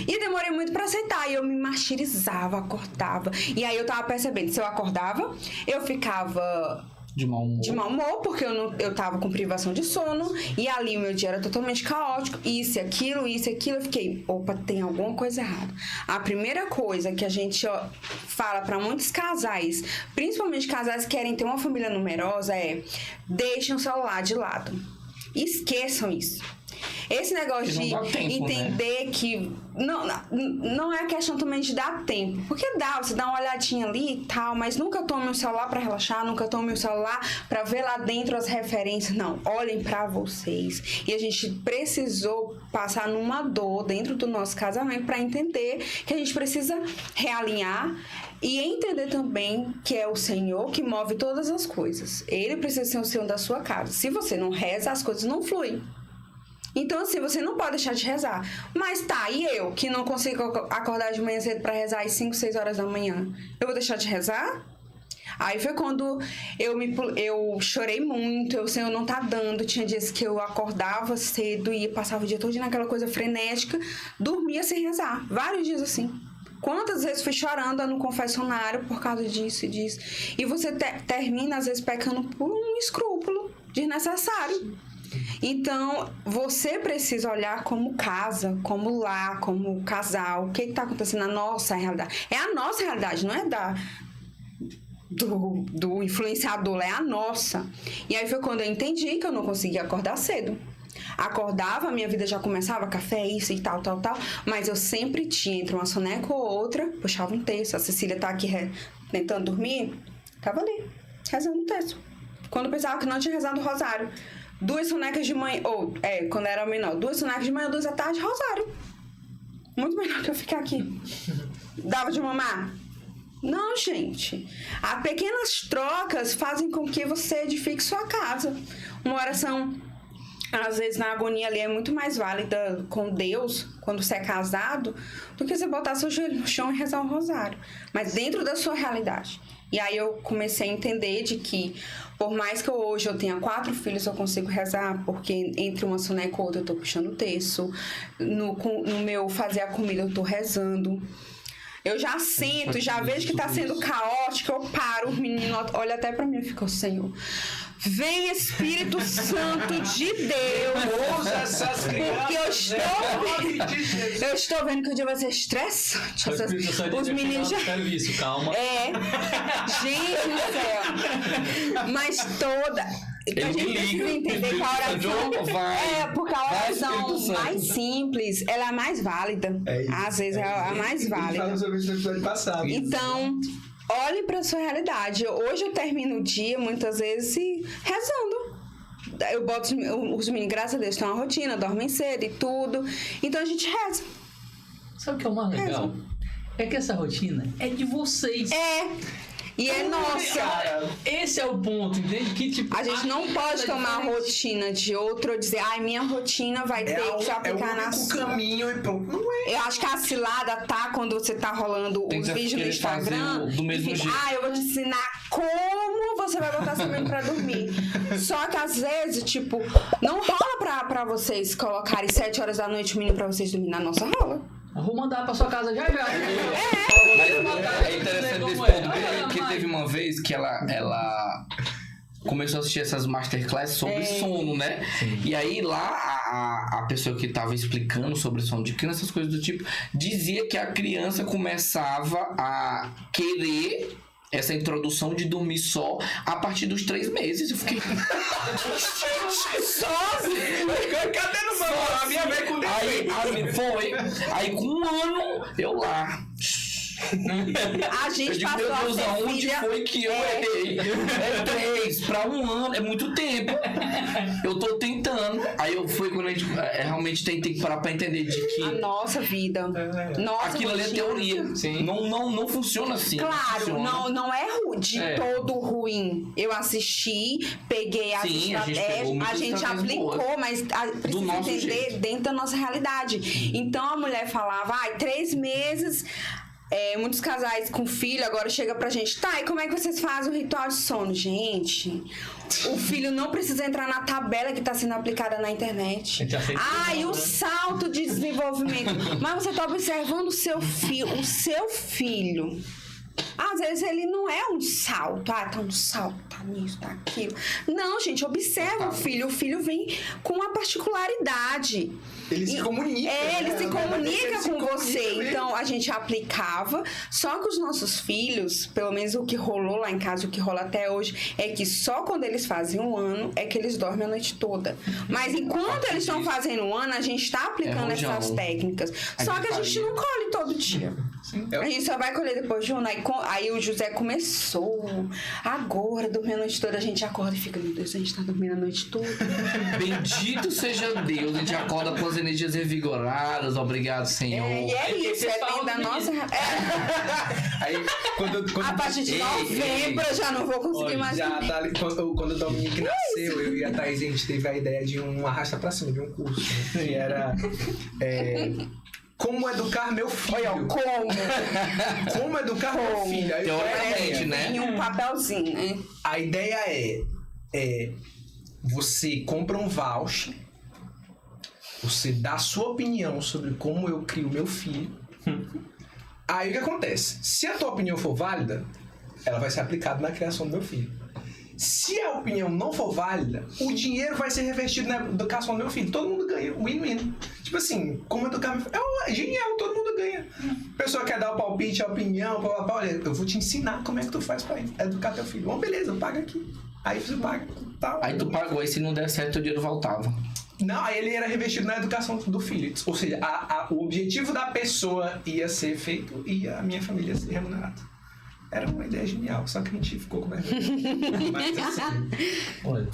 E demorei muito pra aceitar. E eu me martirizava, acordava. E aí eu tava percebendo, se eu acordava, eu ficava... De mau humor, porque eu tava com privação de sono. E ali o meu dia era totalmente caótico. Isso e aquilo. Eu fiquei, opa, tem alguma coisa errada. A primeira coisa que a gente fala pra muitos casais, principalmente casais que querem ter uma família numerosa, é: deixem o celular de lado. Esqueçam isso. Esse negócio de entender, né? Que não é questão também de dar tempo. Porque você dá uma olhadinha ali e tal, mas nunca tome o celular pra relaxar, nunca tome o celular pra ver lá dentro as referências. Não, olhem pra vocês. E a gente precisou passar numa dor dentro do nosso casamento pra entender que a gente precisa realinhar e entender também que é o Senhor que move todas as coisas. Ele precisa ser o Senhor da sua casa. Se você não reza, as coisas não fluem. Então, assim, você não pode deixar de rezar. Mas tá, e eu, que não consigo acordar de manhã cedo pra rezar às 5, 6 horas da manhã? Eu vou deixar de rezar? Aí foi quando eu chorei muito, o Senhor não tá dando. Tinha dias que eu acordava cedo e passava o dia todo naquela coisa frenética, dormia sem rezar. Vários dias assim. Quantas vezes fui chorando no confessionário por causa disso e disso. E você termina, às vezes, pecando por um escrúpulo desnecessário. Então, você precisa olhar como casa, como lar, como casal. O que está acontecendo na nossa realidade? É a nossa realidade, não é do influenciador, é a nossa. E aí foi quando eu entendi que eu não conseguia acordar cedo. Acordava, minha vida já começava, café, isso e tal. Mas eu sempre tinha, entre uma soneca ou outra, puxava um texto. A Cecília tá aqui tentando dormir, tava ali, rezando um texto. Quando eu pensava que não tinha rezado o rosário. 2 sonecas de manhã, quando era menor, 2 sonecas de manhã, 2 da tarde, rosário. Muito melhor que eu ficar aqui. Dava de mamar? Não, gente. As pequenas trocas fazem com que você edifique sua casa. Uma oração, às vezes, na agonia ali, é muito mais válida com Deus, quando você é casado, do que você botar seu joelho no chão e rezar um rosário. Mas dentro da sua realidade. E aí eu comecei a entender de que, por mais que hoje eu tenha 4 filhos, eu consigo rezar, porque entre uma soneca e outra eu tô puxando o terço, no meu fazer a comida eu tô rezando. Eu já sinto, já vejo que tá sendo caótico, eu paro, o menino olha até pra mim e fica: Senhor, vem Espírito Santo de Deus. Ouça essas crianças, porque eu estou vendo que o dia vai ser estressante. Os meninos já... Isso, calma. Gente do céu. Mas A gente precisa entender que a oração... porque a oração mais simples, ela é a mais válida. Às vezes é a mais válida. Falamos sobre isso no episódio passado. Então, olhe para sua realidade. Hoje eu termino o dia, muitas vezes, rezando. Eu boto os meninos, graças a Deus, têm uma rotina, dormem cedo e tudo. Então a gente reza. Sabe o que é o mais legal? É que essa rotina é de vocês. E é nossa. Cara, esse é o ponto, entende? Que, tipo, a gente não pode tomar a rotina de outro ou dizer, minha rotina vai ter que se aplicar na sua. É o caminho e pronto. Não é. Eu acho que a cilada tá quando você tá rolando os vídeos no Instagram. Do mesmo jeito. Eu vou te ensinar como você vai botar seu menino pra dormir. Só que às vezes, tipo, não rola pra vocês colocarem 7 horas da noite o menino pra vocês dormir. Na nossa rola. Eu vou mandar pra sua casa já. É interessante esse ponto, porque teve uma vez que ela começou a assistir essas masterclass sobre sono, né? Sim. E aí lá a pessoa que tava explicando sobre sono de criança, essas coisas do tipo, dizia que a criança começava a querer essa introdução de dormir só a partir dos 3 meses. Eu fiquei... Cadê no celular? A minha veio com defeito. Foi. Aí com 1 ano, eu lá... A gente passou meu Deus, a ser aonde filha... foi que eu errei? É 3 pra 1 ano, é muito tempo. Eu tô tentando. Aí foi quando a gente realmente tentei parar pra entender de que... A nossa vida. Nossa aquilo ali é teoria. Sim. Não funciona assim. Claro, não é de todo ruim. Eu assisti, peguei as estratégias, a gente aplicou, mas precisa entender dentro da nossa realidade. Então a mulher falava, 3 meses... muitos casais com filho agora chegam pra gente, e como é que vocês fazem o ritual de sono? Gente, o filho não precisa entrar na tabela que tá sendo aplicada na internet. E o salto de desenvolvimento. Mas você tá observando o seu filho. Às vezes ele não é um salto. Tá um salto, tá nisso, tá aquilo. Não, gente, observa o filho. O filho vem com uma particularidade. Ele se comunica. Ele se comunica com você. Então, a gente aplicava. Só que os nossos filhos, pelo menos o que rolou lá em casa, o que rola até hoje, é que só quando eles fazem 1 ano é que eles dormem a noite toda. Mas enquanto eles estão fazendo 1 ano, a gente tá aplicando essas técnicas. Só que a gente não colhe todo dia. A gente só vai colher depois de 1 ano. Aí o José começou. Agora, dormir a noite toda, a gente acorda e fica, meu Deus, a gente tá dormindo a noite toda. Bendito seja Deus, a gente acorda com as energias revigoradas, obrigado, Senhor. E é isso, dentro da nossa... Aí, a partir de novembro eu já não vou conseguir mais dormir. Quando o Dominique nasceu, eu e a Thaís, a gente teve a ideia de um arrasta pra cima, de um curso, né? Que era... Como educar meu filho? Olha, como educar meu filho? Aí teoricamente, né? Tem um papelzinho, né? A ideia é você compra um voucher, você dá a sua opinião sobre como eu crio meu filho. Aí o que acontece? Se a tua opinião for válida, ela vai ser aplicada na criação do meu filho. Se a opinião não for válida, o dinheiro vai ser revestido na educação do meu filho. Todo mundo ganha, win-win. Tipo assim, como educar meu filho? É genial, todo mundo ganha. A pessoa quer dar o palpite, a opinião, olha, eu vou te ensinar como é que tu faz pra educar teu filho. Beleza, paga aqui. Aí você paga. Tá, aí tu pagou, e se não der certo, o dinheiro voltava. Não, aí ele era revestido na educação do filho. Ou seja, o objetivo da pessoa ia ser feito e a minha família ia ser remunerada. Era uma ideia genial, só que a gente ficou com vergonha. Mas assim... Olha,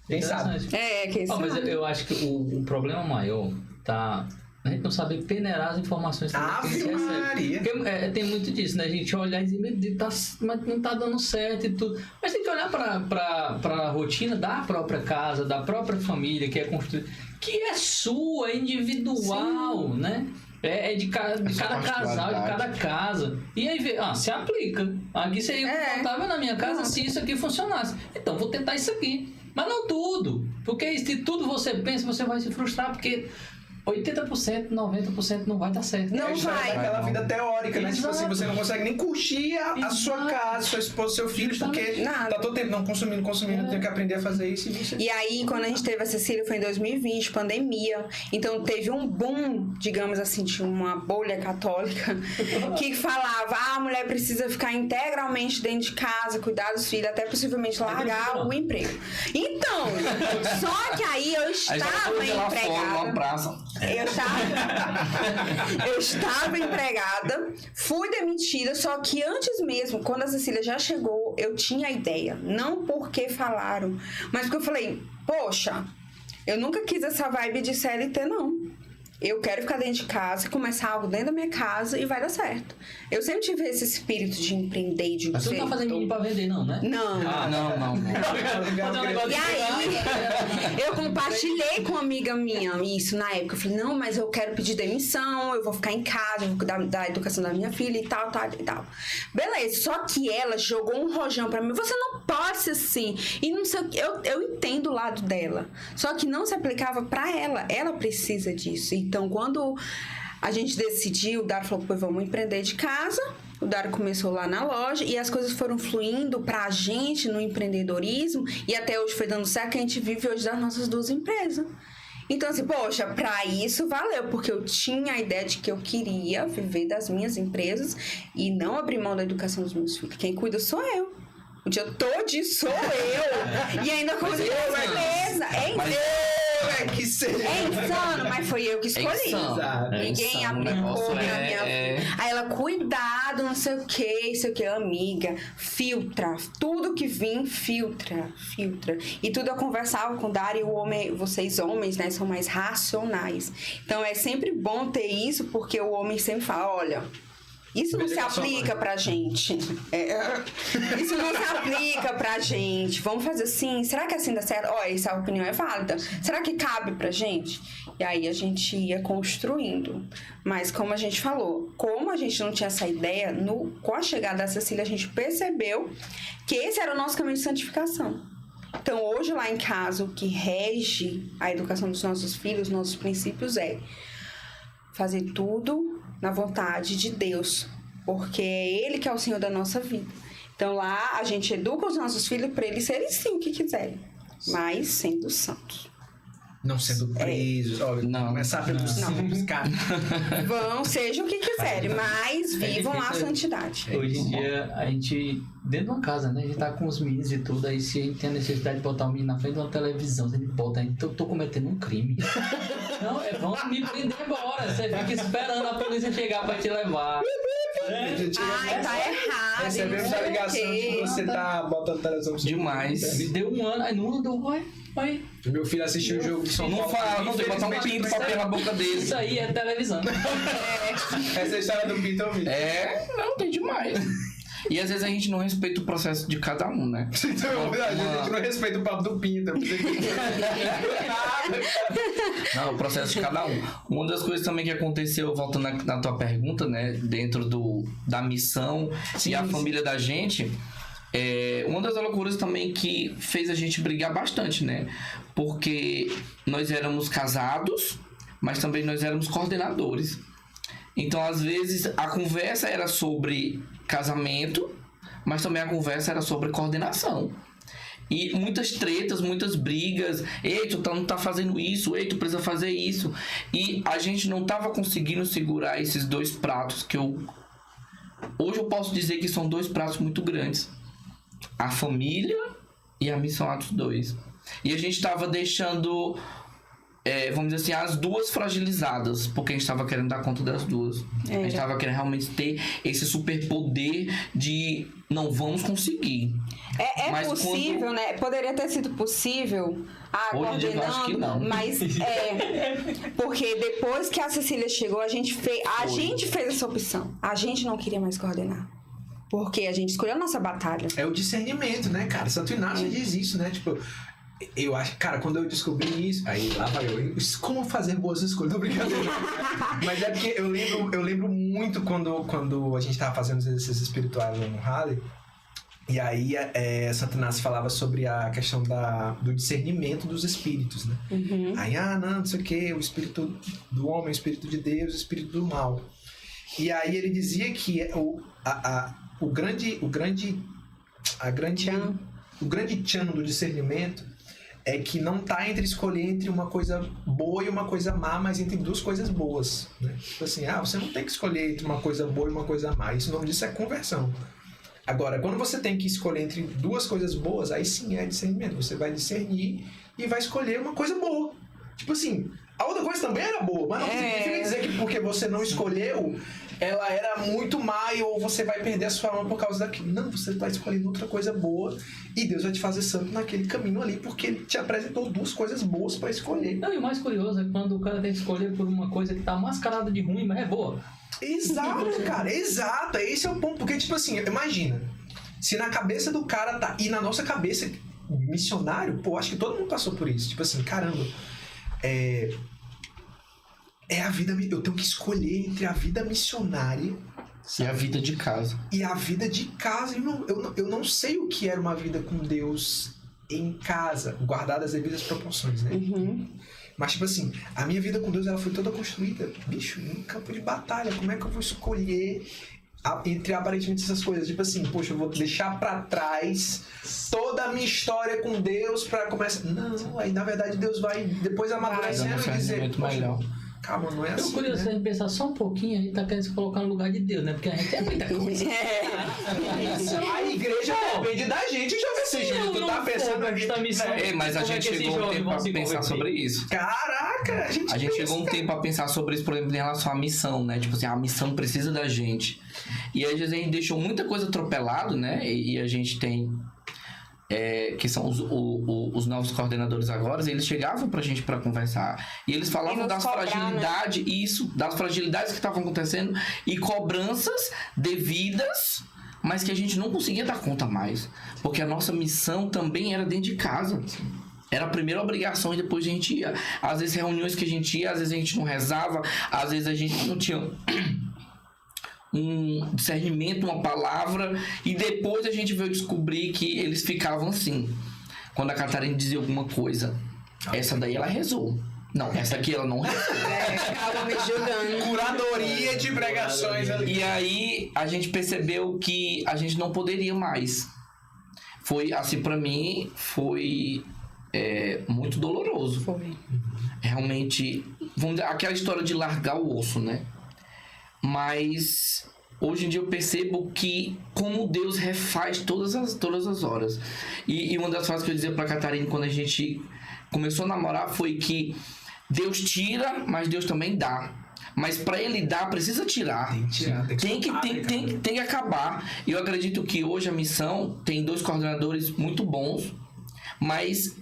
quem sabe? Quem sabe. Mas eu acho que o problema maior tá... A gente não sabe peneirar as informações que a gente recebe. Porque tem muito disso, né? A gente olhar e dizer, meu Deus, mas não tá dando certo e tudo. Mas tem que olhar pra rotina da própria casa, da própria família que é construída, que é sua, é individual, sim, né? É de cada casal, de cada casa. E aí se aplica. Aqui seria confortável na minha casa se isso aqui funcionasse. Então vou tentar isso aqui. Mas não tudo. Porque se tudo você pensa, você vai se frustrar, porque 80%, 90% não vai dar certo. Não vai. Aquela vida teórica, né? Tipo assim, Exato. você não consegue nem curtir a sua casa, sua esposa, seu filho, porque Nada. tá todo tempo não consumindo, tenho que aprender a fazer isso e isso. E aí, quando a gente teve a Cecília, foi em 2020, pandemia. Então, teve um boom, digamos assim, de uma bolha católica que falava, a mulher precisa ficar integralmente dentro de casa, cuidar dos filhos, até possivelmente largar o emprego. Então, só que aí eu estava empregada. Eu estava empregada, fui demitida, só que antes mesmo, quando a Cecília já chegou, eu tinha a ideia. Não porque falaram, mas porque eu falei, poxa, eu nunca quis essa vibe de CLT, não. Eu quero ficar dentro de casa e começar algo dentro da minha casa e vai dar certo. Eu sempre tive esse espírito de empreender, de Mas você não tá fazendo mini pra vender, não, né? Não. Ah, não. Fazer um negócio E aí, eu compartilhei com uma amiga minha isso na época. Eu falei, não, mas eu quero pedir demissão, eu vou ficar em casa, eu vou cuidar da educação da minha filha e tal. Beleza, só que ela jogou um rojão pra mim. Você não pode ser assim. E não sei o que. Eu entendo o lado dela. Só que não se aplicava pra ela. Ela precisa disso. Então, quando a gente decidiu, o Dário falou, pô, vamos empreender de casa. O Dário começou lá na loja e as coisas foram fluindo pra gente no empreendedorismo e até hoje foi dando certo que a gente vive hoje das nossas 2 empresas. Então, assim, poxa, pra isso valeu, porque eu tinha a ideia de que eu queria viver das minhas empresas e não abrir mão da educação dos meus filhos. Quem cuida sou eu. O dia todo sou eu. E ainda com a empresa. Que seja. É insano, mas foi eu que escolhi. Ninguém aplicou na minha vida. Aí ela, cuidado, não sei o que, amiga. Filtra. Tudo que vem, filtra. E tudo eu conversava com o Dário e o homem, vocês homens, né, são mais racionais. Então é sempre bom ter isso, porque o homem sempre fala, olha, isso não se aplica pra gente. Isso não se aplica pra gente. Vamos fazer assim? Será que assim dá certo? Ó, essa opinião é válida. Será que cabe pra gente? E aí a gente ia construindo. Mas como a gente falou, como a gente não tinha essa ideia, com a chegada da Cecília, a gente percebeu que esse era o nosso caminho de santificação. Então, hoje lá em casa, o que rege a educação dos nossos filhos, nossos princípios é fazer tudo na vontade de Deus, porque é Ele que é o Senhor da nossa vida. Então lá a gente educa os nossos filhos para eles serem sim o que quiserem, mas sendo santos. Não sendo presos, não. Começar pelos simples, cara. Vão, sejam o que quiserem, mas vivam a santidade. Hoje em dia, a gente, dentro de uma casa, né? A gente tá com os meninos e tudo, aí se a gente tem a necessidade de botar o menino na frente de uma televisão, a gente bota, então eu tô cometendo um crime. Não, vamos me prender agora. Você fica esperando a polícia chegar pra te levar. Ai, tá errado. Recebemos a ligação de que você tá botando televisão demais. Me deu um ano, aí não andou, vai. Meu filho assistiu o jogo de São Paulo. Não fala, não tem que botar um pinto pra pela boca dele. Isso aí é televisão. Essa é a história do pinto, eu vi. Não, tem demais. E às vezes a gente não respeita o processo de cada um, né? Então, a gente não respeita o papo do pinto. Não, o processo de cada um. Uma das coisas também que aconteceu, voltando na tua pergunta, né? Dentro da missão e a família da gente... uma das loucuras também que fez a gente brigar bastante, né? Porque nós éramos casados, mas também nós éramos coordenadores. Então, às vezes, a conversa era sobre casamento, mas também a conversa era sobre coordenação. E muitas tretas, muitas brigas. Ei, tu não tá fazendo isso. Ei, tu precisa fazer isso. E a gente não tava conseguindo segurar esses 2 pratos que hoje eu posso dizer que são 2 pratos muito grandes. A família e a missão Atos 2. E a gente estava deixando, vamos dizer assim, as 2 fragilizadas, porque a gente estava querendo dar conta das 2. A gente estava querendo realmente ter esse superpoder de não vamos conseguir. É possível, né? Poderia ter sido possível, hoje eu acho que não. Mas porque depois que a Cecília chegou, a gente fez essa opção. A gente não queria mais coordenar. Porque a gente escolheu a nossa batalha. É o discernimento, né, cara? Santo Inácio diz isso, né? Tipo, eu acho, cara, quando eu descobri isso, aí lá vai eu. Como fazer boas escolhas? Não, brincadeira. Mas é porque eu lembro muito quando a gente tava fazendo os exercícios espirituais no Halley. E aí, Satanás falava sobre a questão do discernimento dos espíritos, né? Aí, não sei o que, o espírito do homem, o espírito de Deus, o espírito do mal. E aí ele dizia que o grande tchan do discernimento é que não tá entre escolher entre uma coisa boa e uma coisa má, mas entre duas coisas boas, né? Tipo assim, você não tem que escolher entre uma coisa boa e uma coisa má. Isso, o nome disso é conversão. Agora, quando você tem que escolher entre duas coisas boas, aí sim é discernimento. Você vai discernir e vai escolher uma coisa boa. Tipo assim, a outra coisa também era boa, mas não significa dizer que porque você não escolheu, ela era muito má ou você vai perder a sua alma por causa daquilo. Não, você está escolhendo outra coisa boa e Deus vai te fazer santo naquele caminho ali, porque Ele te apresentou duas coisas boas para escolher. Não, e o mais curioso é quando o cara tem que escolher por uma coisa que tá mascarada de ruim, mas é boa. Exato, cara, exato. Esse é o ponto. Porque, tipo assim, imagina, se na cabeça do cara tá, e na nossa cabeça, missionário, acho que todo mundo passou por isso. Tipo assim, caramba, é a vida, eu tenho que escolher entre a vida missionária e a vida de casa. E a vida de casa, irmão. Eu não sei o que era uma vida com Deus em casa, guardadas as devidas proporções, né? Mas, tipo assim, a minha vida com Deus, ela foi toda construída, bicho, em campo de batalha. Como é que eu vou escolher entre aparentemente essas coisas? Tipo assim, poxa, eu vou deixar pra trás toda a minha história com Deus pra começar... Não, aí na verdade Deus vai depois amadurecendo e dizer... melhor. Calma, não é assim, curioso, se a gente pensar só um pouquinho, a gente tá querendo se colocar no lugar de Deus, né? Porque a gente é muita coisa. A igreja depende da gente, jovem. Tu tá pensando mas a gente chegou um tempo pra pensar sobre isso. Caraca, a gente chegou um tempo pra pensar sobre isso, por exemplo, em relação à missão, né? Tipo assim, a missão precisa da gente. E aí a gente deixou muita coisa atropelado, né? E a gente tem... que são os novos coordenadores agora, eles chegavam pra gente pra conversar e eles falavam das fragilidades, né? Das fragilidades que estavam acontecendo e cobranças devidas, mas que a gente não conseguia dar conta mais, porque a nossa missão também era dentro de casa. Era a primeira obrigação e depois a gente ia. Às vezes reuniões que a gente ia, às vezes a gente não rezava, às vezes a gente não tinha um discernimento, uma palavra, e depois a gente veio descobrir que eles ficavam assim. Quando a Catarina dizia alguma coisa, essa daí ela rezou. Não, essa aqui ela não rezou. Ficava me julgando. Curadoria de pregações ali. E aí a gente percebeu que a gente não poderia mais. Foi, assim, pra mim, foi muito doloroso. Foi. Realmente, vamos dizer, aquela história de largar o osso, né? Mas hoje em dia eu percebo que como Deus refaz todas as horas. E uma das frases que eu dizia pra Catarina quando a gente começou a namorar foi que Deus tira, mas Deus também dá. Mas para Ele dar, precisa tirar. Tem que acabar. E eu acredito que hoje a missão tem 2 coordenadores muito bons, mas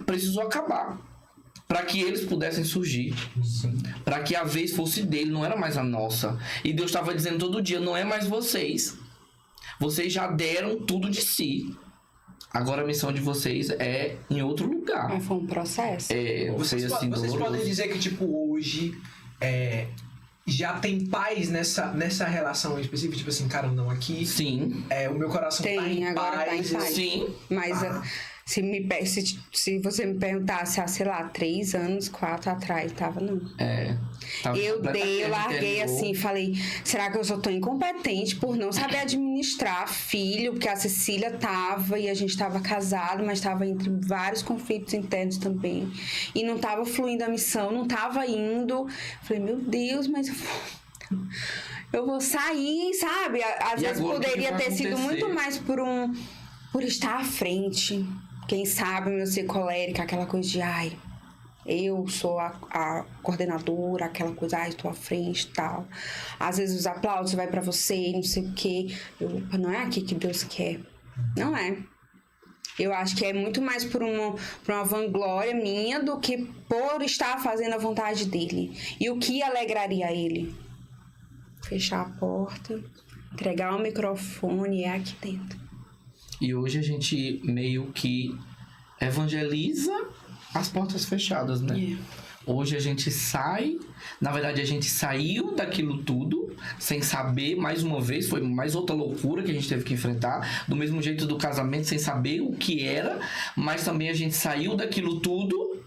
precisou acabar. Para que eles pudessem surgir. Para que a vez fosse dele, não era mais a nossa. E Deus estava dizendo todo dia, não é mais vocês. Vocês já deram tudo de si. Agora a missão de vocês é em outro lugar. Mas foi um processo. Vocês podem dizer que, tipo, hoje já tem paz nessa relação específica? Tipo assim, cara, não, aqui... Sim. O meu coração tá em paz. Sim. Mas... Se você me perguntasse há, sei lá, 3 anos, 4 atrás, tava não. Eu larguei assim, falei, será que eu só tô incompetente por não saber administrar filho? Porque a Cecília tava e a gente tava casado, mas tava entre vários conflitos internos também. E não tava fluindo a missão, não tava indo. Falei, meu Deus, mas eu vou sair, sabe? Às vezes poderia ter sido muito mais por estar à frente. Quem sabe eu ser colérica, aquela coisa de, eu sou a coordenadora, aquela coisa, estou à frente e tal. Às vezes os aplausos vai pra você, não sei o quê. Não é aqui que Deus quer. Não é. Eu acho que é muito mais por uma vanglória minha do que por estar fazendo a vontade dele. E o que alegraria ele? Fechar a porta, entregar o microfone aqui dentro. E hoje a gente meio que evangeliza as portas fechadas, né? Hoje a gente sai, na verdade a gente saiu daquilo tudo sem saber, mais uma vez, foi mais outra loucura que a gente teve que enfrentar. Do mesmo jeito do casamento, sem saber o que era, mas também a gente saiu daquilo tudo.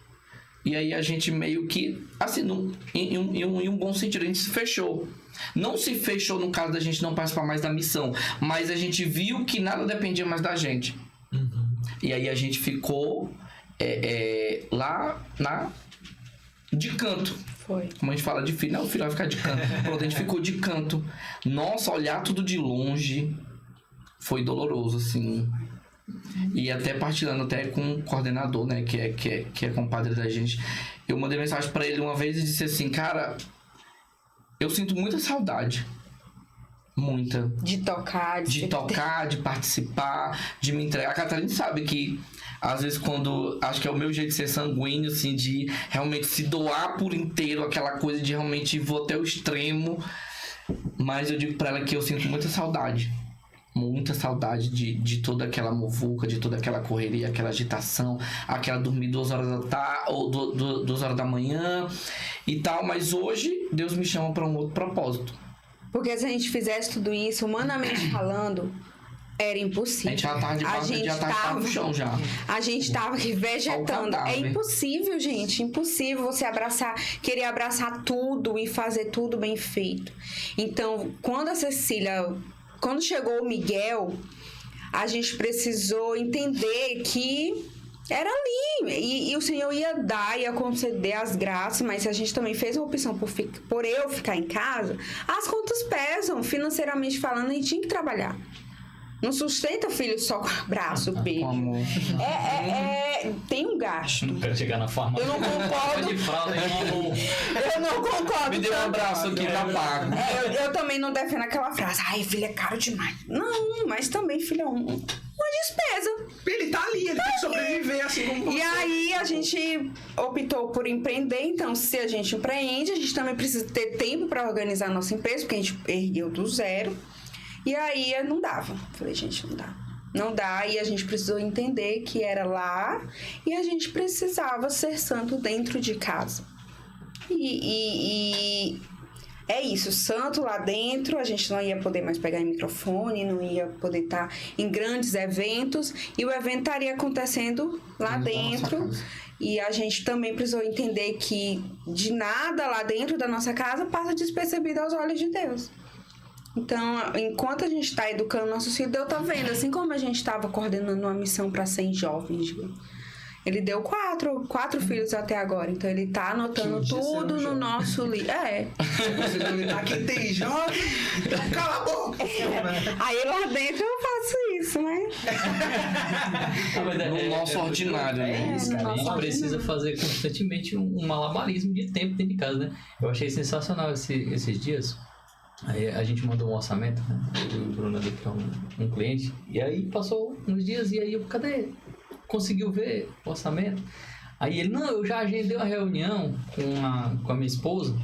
E aí a gente meio que, assim, em um bom sentido, a gente se fechou. Não se fechou no caso da gente não participar mais da missão, mas a gente viu que nada dependia mais da gente. E aí a gente ficou lá de canto. Foi. Como a gente fala de filho, não, o filho vai ficar de canto. Pronto, a gente ficou de canto. Nossa, olhar tudo de longe foi doloroso, assim. E até partilhando até com o coordenador, né, que é compadre da gente, eu mandei mensagem pra ele uma vez e disse assim, cara, eu sinto muita saudade. Muita. De tocar, de participar, de me entregar. A Catarina sabe que às vezes quando, acho que é o meu jeito de ser sanguíneo, assim, de realmente se doar por inteiro, aquela coisa de realmente vou até o extremo, mas eu digo pra ela que eu sinto muita saudade de toda aquela muvuca, de toda aquela correria, aquela agitação, aquela dormir 2 horas da tarde ou 2 horas da manhã e tal, mas hoje Deus me chama para um outro propósito. Porque se a gente fizesse tudo isso, humanamente falando, era impossível. A gente já tava no chão já. A gente tava aqui vegetando. É impossível, gente. Impossível você querer abraçar tudo e fazer tudo bem feito. Então, quando chegou o Miguel, a gente precisou entender que era ali. E o Senhor ia dar, ia conceder as graças, mas se a gente também fez uma opção por eu ficar em casa, as contas pesam. Financeiramente falando, a gente tinha que trabalhar. Não sustenta filho só com abraço, beijo. Tem um gasto. Não quero chegar na farmácia. Eu não concordo. Eu não concordo. Me dê um abraço aqui, tá pago. Eu também não defendo aquela frase. Ai, filho, é caro demais. Não, mas também, filho, é uma despesa. Ele tá ali, ele tem que sobreviver assim como você. E aí a gente optou por empreender. Então, se a gente empreende, a gente também precisa ter tempo para organizar a nossa empresa, porque a gente ergueu do zero. E aí não dava. Falei, gente, não dá. Não dá, e a gente precisou entender que era lá e a gente precisava ser santo dentro de casa. E é isso, santo lá dentro, a gente não ia poder mais pegar em microfone, não ia poder estar em grandes eventos, e o evento estaria acontecendo lá dentro. E a gente também precisou entender que de nada lá dentro da nossa casa passa despercebido aos olhos de Deus. Então, enquanto a gente está educando nossos filhos, Deus está vendo. Assim como a gente estava coordenando uma missão para 100 jovens, ele deu 4 filhos até agora. Então, ele está anotando tudo no nosso livro. Aqui tem jovem, então cala a boca. Aí lá dentro eu faço isso, né? No nosso ordinário, né? A gente precisa fazer constantemente um malabarismo de tempo dentro de casa, né? Eu achei sensacional esses dias. Aí a gente mandou um orçamento, né? Eu e o Bruno ali para um cliente. E aí passou uns dias e aí eu, cadê? Conseguiu ver o orçamento? Aí ele, não, eu já agendei uma reunião com a minha esposa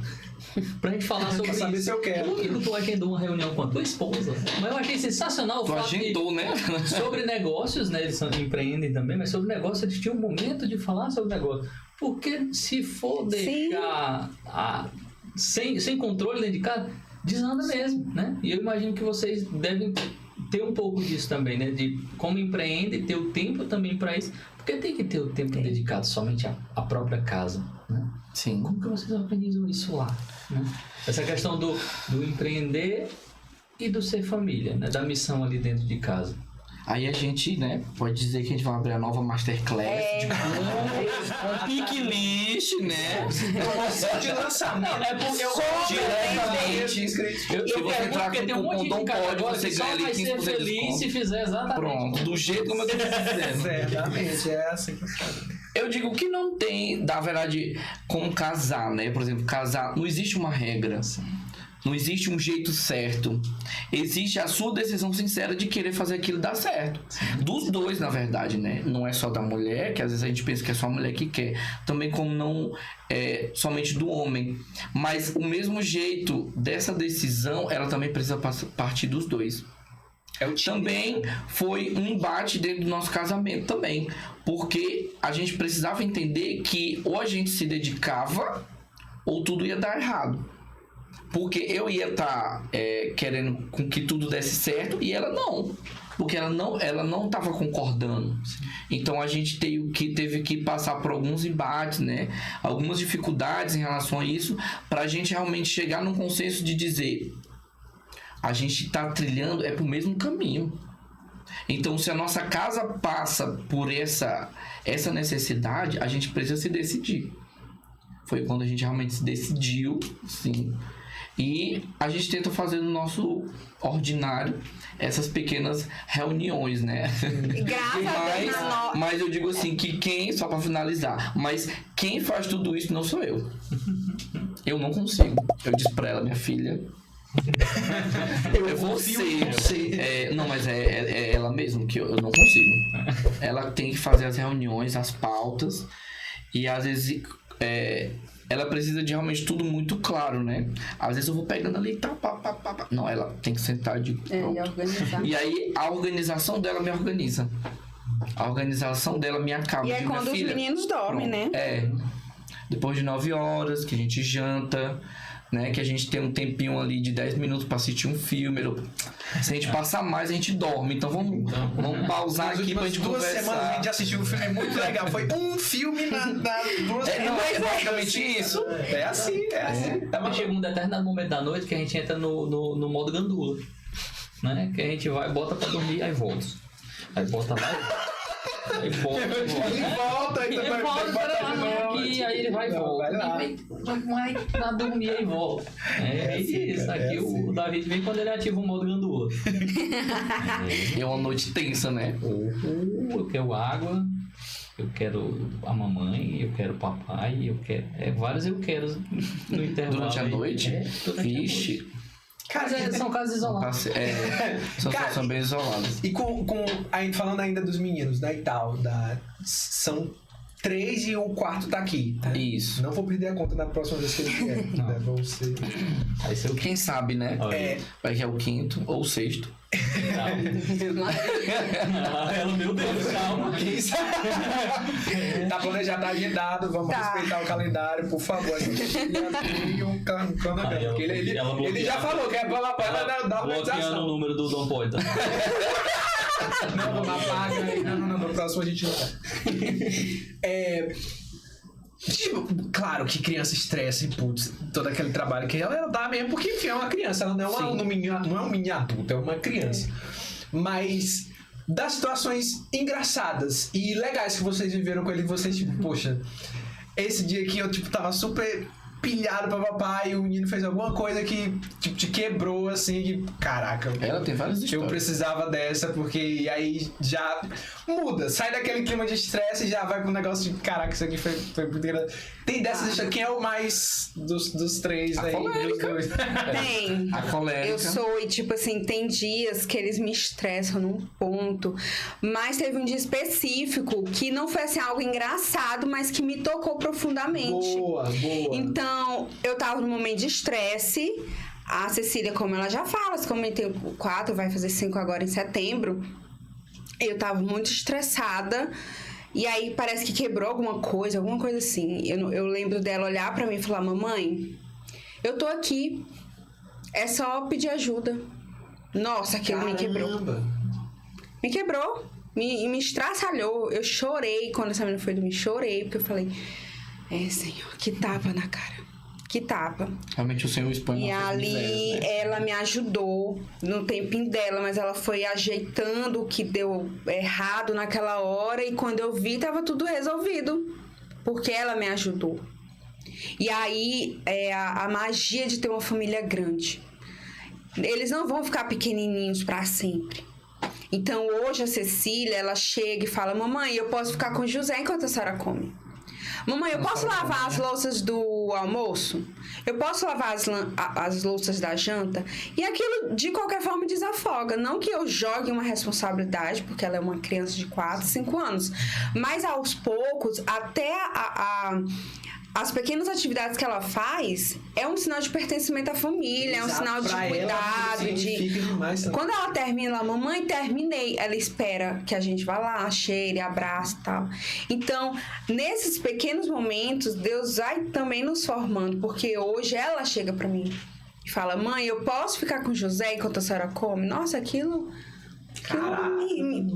pra gente falar sobre isso. Saber se eu quero. Por que tu agendou uma reunião com a tua esposa? Mas eu achei sensacional o fato agendou, né? Sobre negócios, né? Eles empreendem também, mas sobre negócios eles tinham um momento de falar sobre negócio. Porque se for deixar sem controle dentro de casa, desanda mesmo, né? E eu imagino que vocês devem ter um pouco disso também, né? De como empreende, ter o tempo também para isso, porque tem que ter o tempo dedicado somente à própria casa, né? Sim. Como que vocês organizam isso lá, né? Essa questão do empreender e do ser família, né? Da missão ali dentro de casa. Aí a gente, né, pode dizer que a gente vai abrir a nova Masterclass com pick-list, né? Promoção de lançamento. Não, é porque eu diretamente. Se você entrar com o cupom Dom Pode, você ganha ali 15% de desconto. Feliz se fizer exatamente. Pronto, do jeito como eu tô dizendo. Exatamente, é assim que funciona. Eu digo que não tem, na verdade, como casar, né? Por exemplo, casar, não existe uma regra. Não existe um jeito certo. Existe a sua decisão sincera de querer fazer aquilo dar certo. Dos dois, na verdade, né? Não é só da mulher, que às vezes a gente pensa que é só a mulher que quer. Também como não é somente do homem. Mas o mesmo jeito dessa decisão, ela também precisa partir dos dois. Também foi um embate dentro do nosso casamento também. Porque a gente precisava entender que ou a gente se dedicava ou tudo ia dar errado. Porque eu ia estar querendo com que tudo desse certo e ela não. Porque ela não estava concordando. Então a gente teve que passar por alguns embates, né? Algumas dificuldades em relação a isso, para a gente realmente chegar num consenso de dizer: a gente está trilhando pro mesmo caminho. Então, se a nossa casa passa por essa necessidade, a gente precisa se decidir. Foi quando a gente realmente se decidiu, sim. E a gente tenta fazer no nosso ordinário essas pequenas reuniões, né? Graças a Deus. Mas eu digo assim, que só pra finalizar, mas quem faz tudo isso não sou eu. Eu não consigo. Eu disse pra ela, minha filha... É você. Não, mas é ela mesmo, que eu não consigo. Ela tem que fazer as reuniões, as pautas, e às vezes ela precisa de realmente tudo muito claro, né? Às vezes eu vou pegando ali, tá, pá. Não, ela tem que sentar de organizar. E aí a organização dela me organiza. A organização dela me acaba. E é quando os meninos dormem, né? Depois de 9 horas que a gente janta, né, que a gente tem um tempinho ali de 10 minutos pra assistir um filme. Se a gente passar mais, a gente dorme. Então vamos pausar aqui pra gente conversar. 2 semanas a gente assistiu um filme muito legal. Foi um filme na 2 semanas. Não, é basicamente isso. É assim. Mas chega um determinado momento da noite que a gente entra no modo gandula, né? Que a gente vai, bota pra dormir, aí volta. Aí bota lá e volta. Ele volta, aí ele volta aqui, aí ele vai e volta. Vai pra dormir e volta. Isso. Aqui o David vem quando ele ativa o modo gandula. É uma noite tensa, né? Eu quero água, eu quero a mamãe, eu quero o papai, eu quero... vários eu quero no intervalo. Durante a noite? Vixe. Cara, são casas isoladas. São bem isoladas. E falando ainda dos meninos, né, e tal, são 3 e o quarto tá aqui. Tá? Isso. Não vou perder a conta na próxima vez que ele vier. Né? Vão ser... Quem sabe, né? Vai que é o 5º ou o 6º. Meu Deus, calma. Tá planejado, tá agendado. Vamos respeitar o calendário, por favor. E um cronograma. Ele já falou que é bola para da organização. Bloqueando o número do Dom Poita. Não, vamos apagar aí. Não, no próximo a gente não vai. Tipo, claro que criança estressa e putz, todo aquele trabalho que ela dá mesmo, porque enfim, é uma criança, ela não é um mini adulto, é uma criança. Mas das situações engraçadas e legais que vocês viveram com ele, vocês tipo, poxa, esse dia aqui eu tipo tava super pilhado pra papai e o menino fez alguma coisa que tipo, te quebrou assim, que caraca, ela tem várias histórias. Eu precisava dessa, porque e aí já muda, sai daquele clima de estresse e já vai pro negócio de caraca, isso aqui foi muito grande. Tem dessas, quem é o mais dos 3 aí? Tem. A colérica. Eu sou, e tipo assim, tem dias que eles me estressam num ponto, mas teve um dia específico que não foi assim algo engraçado, mas que me tocou profundamente. Boa. Então, eu tava num momento de estresse. A Cecília, como ela já fala, como eu tenho 4, vai fazer 5 agora em setembro, eu tava muito estressada. E aí parece que quebrou alguma coisa assim. Eu lembro dela olhar pra mim e falar: mamãe, eu tô aqui, é só pedir ajuda. Nossa, aquilo me quebrou. Me quebrou, me estraçalhou. Eu chorei quando essa menina foi dormir, chorei, porque eu falei: Senhor, que tapa na cara. Que tapa. Realmente o Senhor expõe. E ali misérias, né? Ela me ajudou no tempinho dela, mas ela foi ajeitando o que deu errado naquela hora, e quando eu vi, tava tudo resolvido, porque ela me ajudou. E aí é a magia de ter uma família grande. Eles não vão ficar pequenininhos para sempre. Então hoje a Cecília, ela chega e fala: mamãe, eu posso ficar com o José enquanto a senhora come? Mamãe, eu posso lavar as louças do almoço? Eu posso lavar as louças da janta? E aquilo, de qualquer forma, desafoga. Não que eu jogue uma responsabilidade, porque ela é uma criança de 4, 5 anos. Mas, aos poucos, até as pequenas atividades que ela faz é um sinal de pertencimento à família, exato, é um sinal de cuidado. Quando ela termina, mamãe, terminei. Ela espera que a gente vá lá, cheire, abrace e tal. Então, nesses pequenos momentos, Deus vai também nos formando, porque hoje ela chega pra mim: e fala, mãe, eu posso ficar com o José enquanto a senhora come? Nossa, aquilo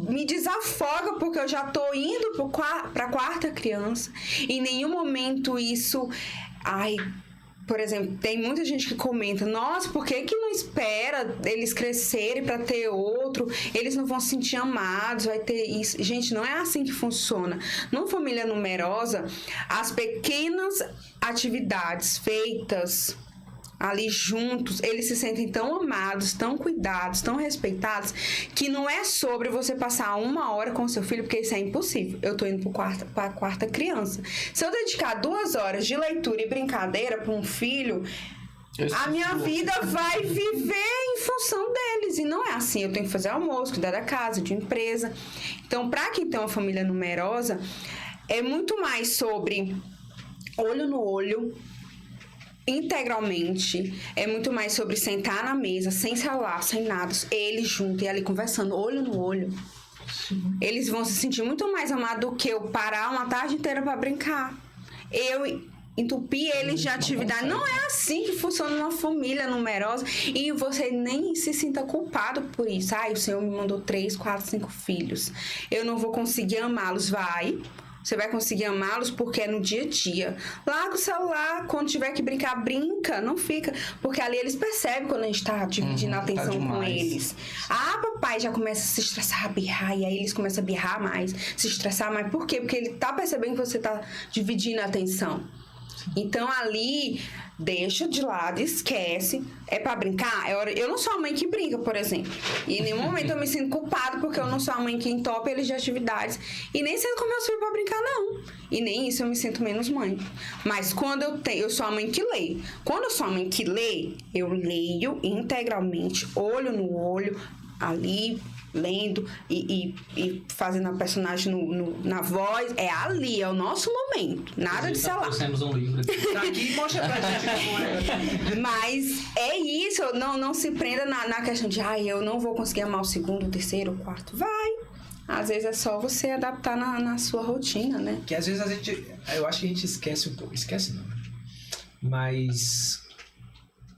me desafoga, porque eu já tô indo pra quarta criança. Em nenhum momento isso... Ai, por exemplo, tem muita gente que comenta, nossa, por que não espera eles crescerem pra ter outro? Eles não vão se sentir amados, vai ter isso. Gente, não é assim que funciona. Numa família numerosa, as pequenas atividades feitas ali juntos, eles se sentem tão amados, tão cuidados, tão respeitados, que não é sobre você passar 1 hora com seu filho, porque isso é impossível. Eu tô indo pra quarta criança. Se eu dedicar 2 horas de leitura e brincadeira pra um filho, a minha vida vai viver em função deles. E não é assim. Eu tenho que fazer almoço, cuidar da casa, de empresa. Então, pra quem tem uma família numerosa, é muito mais sobre olho no olho, integralmente, é muito mais sobre sentar na mesa, sem celular, sem nada, eles juntos e ali conversando, olho no olho. Eles vão se sentir muito mais amados do que eu parar uma tarde inteira pra brincar. Eu entupir eles de atividade. Não é assim que funciona uma família numerosa, e você nem se sinta culpado por isso. Ai, o Senhor me mandou 3, 4, 5 filhos. Eu não vou conseguir amá-los. Você vai conseguir amá-los porque é no dia a dia. Larga o celular, quando tiver que brincar, brinca, não fica. Porque ali eles percebem quando a gente tá dividindo a atenção com eles. Ah, papai já começa a se estressar, a birrar, e aí eles começam a birrar mais, se estressar mais. Por quê? Porque ele tá percebendo que você tá dividindo a atenção. Então ali, deixa de lado, esquece. É pra brincar? Eu não sou a mãe que brinca, por exemplo. E em nenhum momento eu me sinto culpada porque eu não sou a mãe que entope eles de atividades. E nem sento com meus filhos pra brincar, não. E nem isso eu me sinto menos mãe. Mas quando eu sou a mãe que lê. Quando eu sou a mãe que lê, eu leio integralmente, olho no olho, ali, lendo e fazendo a personagem na voz. É ali, é o nosso momento. Nada de celular. Nós temos um livro aqui. Tá aqui, mostra pra gente como é. Mas é isso, não se prenda na questão de eu não vou conseguir amar o segundo, o terceiro, o quarto. Vai. Às vezes é só você adaptar na sua rotina, né? Que às vezes eu acho que a gente esquece um pouco. Esquece não, né? Mas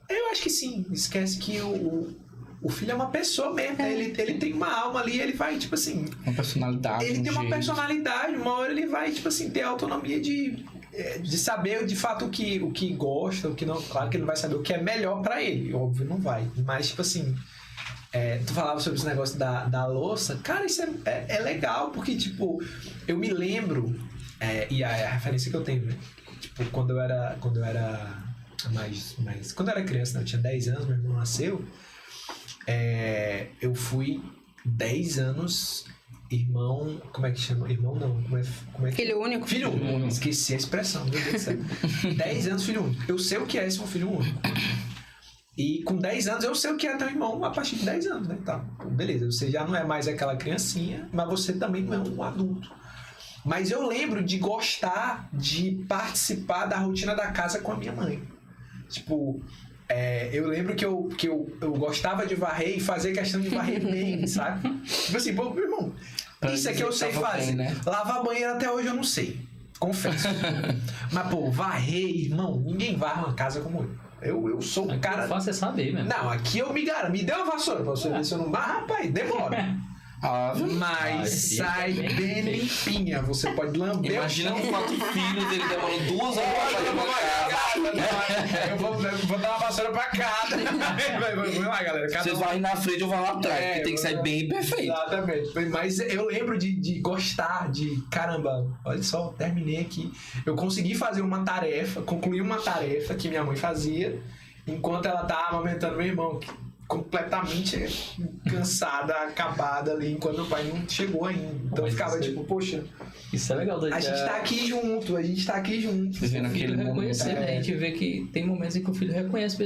eu acho que sim. Esquece que o filho é uma pessoa mesmo, né? Ele tem uma alma ali, ele vai, tipo assim... Uma personalidade, ele tem uma personalidade, uma hora ele vai, tipo assim, ter autonomia de saber, de fato, o que gosta, o que não... Claro que ele não vai saber o que é melhor pra ele, óbvio, não vai. Mas, tipo assim, tu falava sobre esse negócio da louça. Cara, isso é legal, porque, tipo, eu me lembro, e a referência que eu tenho, né? Tipo, quando eu era mais... Quando eu era criança, né? Eu tinha 10 anos, meu irmão nasceu. Eu fui 10 anos irmão... Como é que chama? Irmão não. Como é que... Filho único. Filho único. Esqueci a expressão, meu Deus do céu. 10 anos filho único. Eu sei o que é ser um filho único. E com 10 anos eu sei o que é ter um irmão a partir de 10 anos, né? Tá, beleza, você já não é mais aquela criancinha, mas você também não é um adulto. Mas eu lembro de gostar de participar da rotina da casa com a minha mãe. Tipo... eu lembro que eu gostava de varrer e fazer questão de varrer bem, sabe? Tipo assim, pô, meu irmão, isso é que eu sei fazer. Bem, né? Lavar a banheira até hoje eu não sei, confesso. Mas, pô, varrer, irmão, ninguém varre uma casa como eu sou o cara... O que eu faço é saber mesmo. Não, aqui eu me garanto. Me dê uma vassoura pra você ver se eu não... Mas, rapaz, demora. Mas sai bem limpinha. Você pode lamber. Imagina com 4 filhos, ele demorou 2 horas pra fazer uma casa. Eu vou dar uma vassoura pra cada. Vamos lá, galera. Vocês vão na frente, eu vou lá atrás. Porque tem que sair bem perfeito. Exatamente. Mas eu lembro de gostar de... Caramba, olha só, terminei aqui. Eu consegui fazer uma tarefa, concluir uma tarefa que minha mãe fazia enquanto ela tava amamentando meu irmão. Completamente cansada, acabada ali, enquanto meu pai não chegou ainda. Então eu ficava tipo, poxa, isso é legal. A gente tá aqui junto. Você naquele momento, a gente vê que tem momentos em que o filho reconhece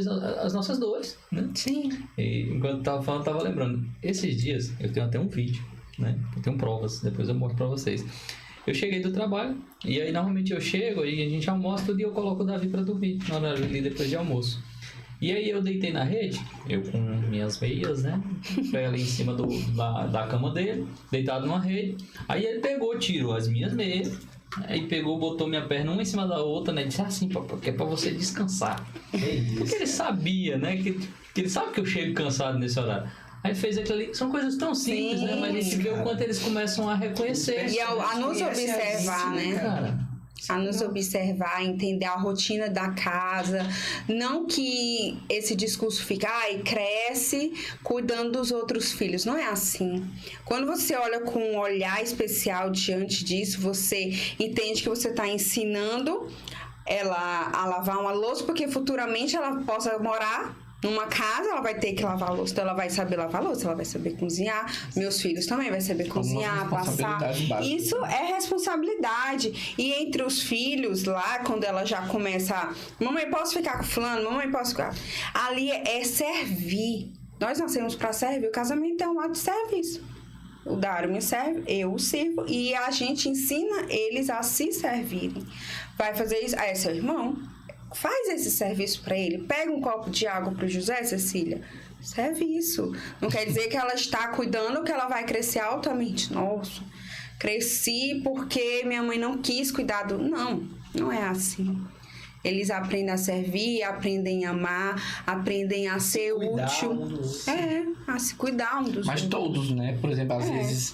as nossas dores, né? Sim. E enquanto tava falando, tava lembrando. Esses dias, eu tenho até um vídeo, né? Eu tenho provas, depois eu mostro pra vocês. Eu cheguei do trabalho, e aí normalmente eu chego e a gente almoça tudo e eu coloco o Davi pra dormir, na hora ali depois de almoço. E aí eu deitei na rede, eu com minhas meias, né? Pé ali em cima da cama dele, deitado numa rede. Aí ele pegou, tirou as minhas meias, Aí pegou, botou minha perna uma em cima da outra, né? Disse assim, porque é pra você descansar. Porque ele sabia, né? Que ele sabe que eu chego cansado nesse horário. Aí fez aquilo ali. São coisas tão simples, né? Mas a gente vê o quanto eles começam a reconhecer. E a nos observar, né? Cara. A nos observar, entender a rotina da casa. Não que esse discurso fica, cresce cuidando dos outros filhos. Não é assim. Quando você olha com um olhar especial diante disso, você entende que você está ensinando ela a lavar uma louça, porque futuramente ela possa morar numa casa, ela vai ter que lavar a louça. Então ela vai saber lavar a louça, ela vai saber cozinhar. Meus filhos também vai saber cozinhar, passar. Isso é responsabilidade. E entre os filhos lá, quando ela já começa, mamãe, posso ficar com fulano? Mamãe, posso ficar? Ali é servir. Nós nascemos para servir. O casamento é um ato de serviço. O Dário me serve, eu o sirvo, e a gente ensina eles a se servirem. Vai fazer isso? É seu irmão. Faz esse serviço para ele. Pega um copo de água para o José, Cecília. Serve isso. Não quer dizer que ela está cuidando, que ela vai crescer altamente. Nossa, cresci porque minha mãe não quis cuidar do... Não é assim. Eles aprendem a servir, aprendem a amar, aprendem a ser útil. A se cuidar um dos outros. Mas todos, né? Por exemplo, às vezes...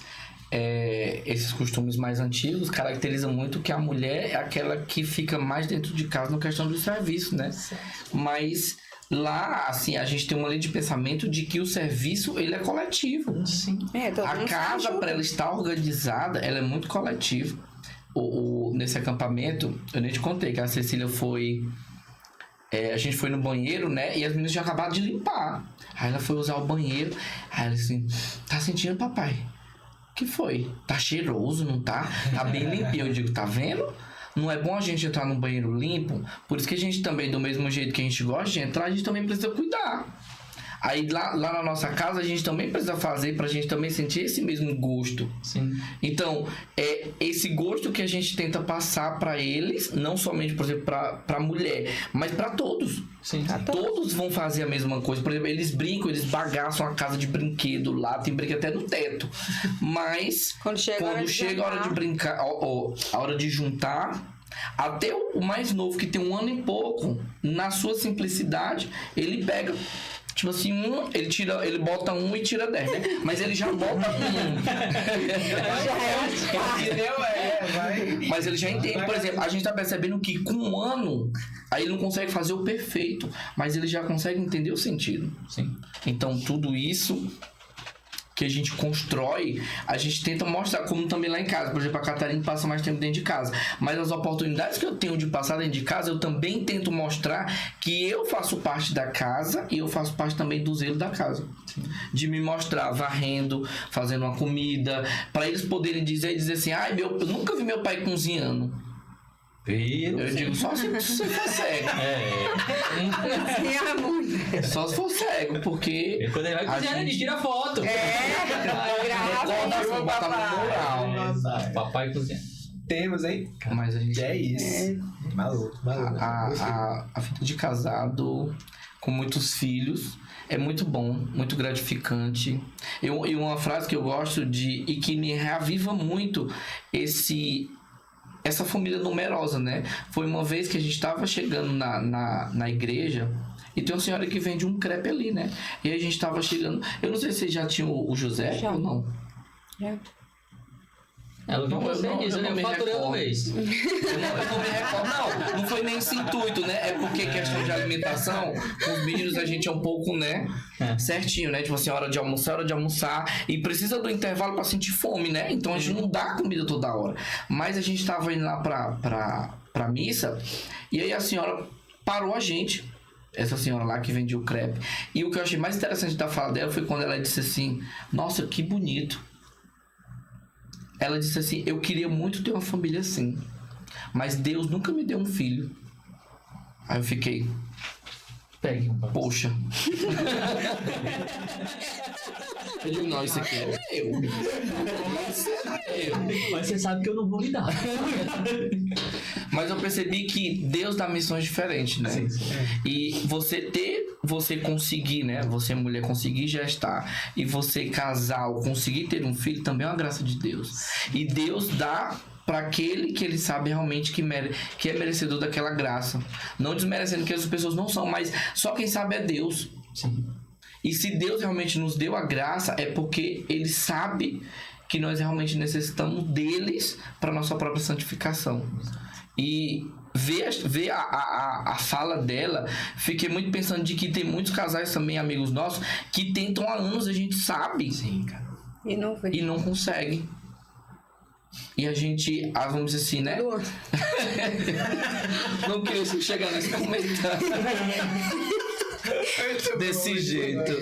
esses costumes mais antigos caracterizam muito que a mulher é aquela que fica mais dentro de casa na questão do serviço, né? Mas lá, assim, a gente tem uma linha de pensamento de que o serviço, ele é coletivo. Sim. A casa, para ela estar organizada, ela é muito coletiva. Nesse acampamento, eu nem te contei que a Cecília foi... a gente foi no banheiro, né? E as meninas já acabaram de limpar. Aí ela foi usar o banheiro. Aí ela assim, tá sentindo, papai? Que foi? Tá cheiroso, não tá? Tá bem limpinho. Eu digo, tá vendo? Não é bom a gente entrar num banheiro limpo? Por isso que a gente também, do mesmo jeito que a gente gosta de entrar, a gente também precisa cuidar. Aí lá na nossa casa, a gente também precisa fazer pra gente também sentir esse mesmo gosto. Sim. Então, é esse gosto que a gente tenta passar pra eles, não somente, por exemplo, pra mulher, mas pra todos. Sim. Todos vão fazer a mesma coisa. Por exemplo, eles brincam, eles bagaçam a casa de brinquedo lá, tem brinquedo até no teto. Mas quando chega a hora de brincar, a hora de juntar, até o mais novo, que tem 1 ano e pouco, na sua simplicidade, ele pega... Tipo assim, ele bota 1 e tira 10, né? Mas ele já bota 1. Mas ele já entende. Por exemplo, a gente tá percebendo que com 1 ano, aí ele não consegue fazer o perfeito, mas ele já consegue entender o sentido. Sim. Então, tudo isso que a gente constrói, a gente tenta mostrar, como também lá em casa. Por exemplo, a Catarina passa mais tempo dentro de casa. Mas as oportunidades que eu tenho de passar dentro de casa, eu também tento mostrar que eu faço parte da casa e eu faço parte também do zelo da casa. Sim. De me mostrar varrendo, fazendo uma comida, para eles poderem dizer assim, eu nunca vi meu pai cozinhando. Eu digo, só se você for cego. Só se for cego, porque... E quando ele vai cozinhar, ele tira foto. Bota no moral. Papai cozinha. Temos, hein? Mas a gente... É isso. Maluco. A vida de casado com muitos filhos é muito bom, muito gratificante. E uma frase que eu gosto e que me reaviva muito essa família numerosa, né? Foi uma vez que a gente estava chegando na igreja e tem uma senhora que vende um crepe ali, né? E aí a gente estava chegando... Eu não sei se vocês já tinham o José ou não. Ela não eu faturei uma vez. Eu não me recordo. Não foi nem esse intuito, né? É porque questão de alimentação, com os meninos a gente é um pouco, né? Certinho, né? Tipo assim, hora de almoçar. E precisa do intervalo pra sentir fome, né? Então a gente não dá comida toda hora. Mas a gente tava indo lá pra missa. E aí a senhora parou a gente. Essa senhora lá que vendia o crepe. E o que eu achei mais interessante da fala dela foi quando ela disse assim: nossa, que bonito. Ela disse assim, eu queria muito ter uma família assim, mas Deus nunca me deu um filho. Aí eu fiquei... Pegue um papo. Poxa. Eu digo, não, isso aqui é eu. Mas você sabe que eu não vou lhe dar. Mas eu percebi que Deus dá missões diferentes, né? Sim. E você conseguir, né? Você mulher conseguir gestar e você casal conseguir ter um filho também é uma graça de Deus. E Deus dá para aquele que ele sabe realmente que é merecedor daquela graça. Não desmerecendo que as pessoas não são, mas só quem sabe é Deus. Sim. E se Deus realmente nos deu a graça, é porque Ele sabe que nós realmente necessitamos deles para nossa própria santificação. E ver a fala dela, fiquei muito pensando de que tem muitos casais também, amigos nossos, que tentam há anos, a gente sabe. Sim, cara. E não consegue. E a gente, vamos dizer assim, né? Não queria chegar nesse comentário desse jeito,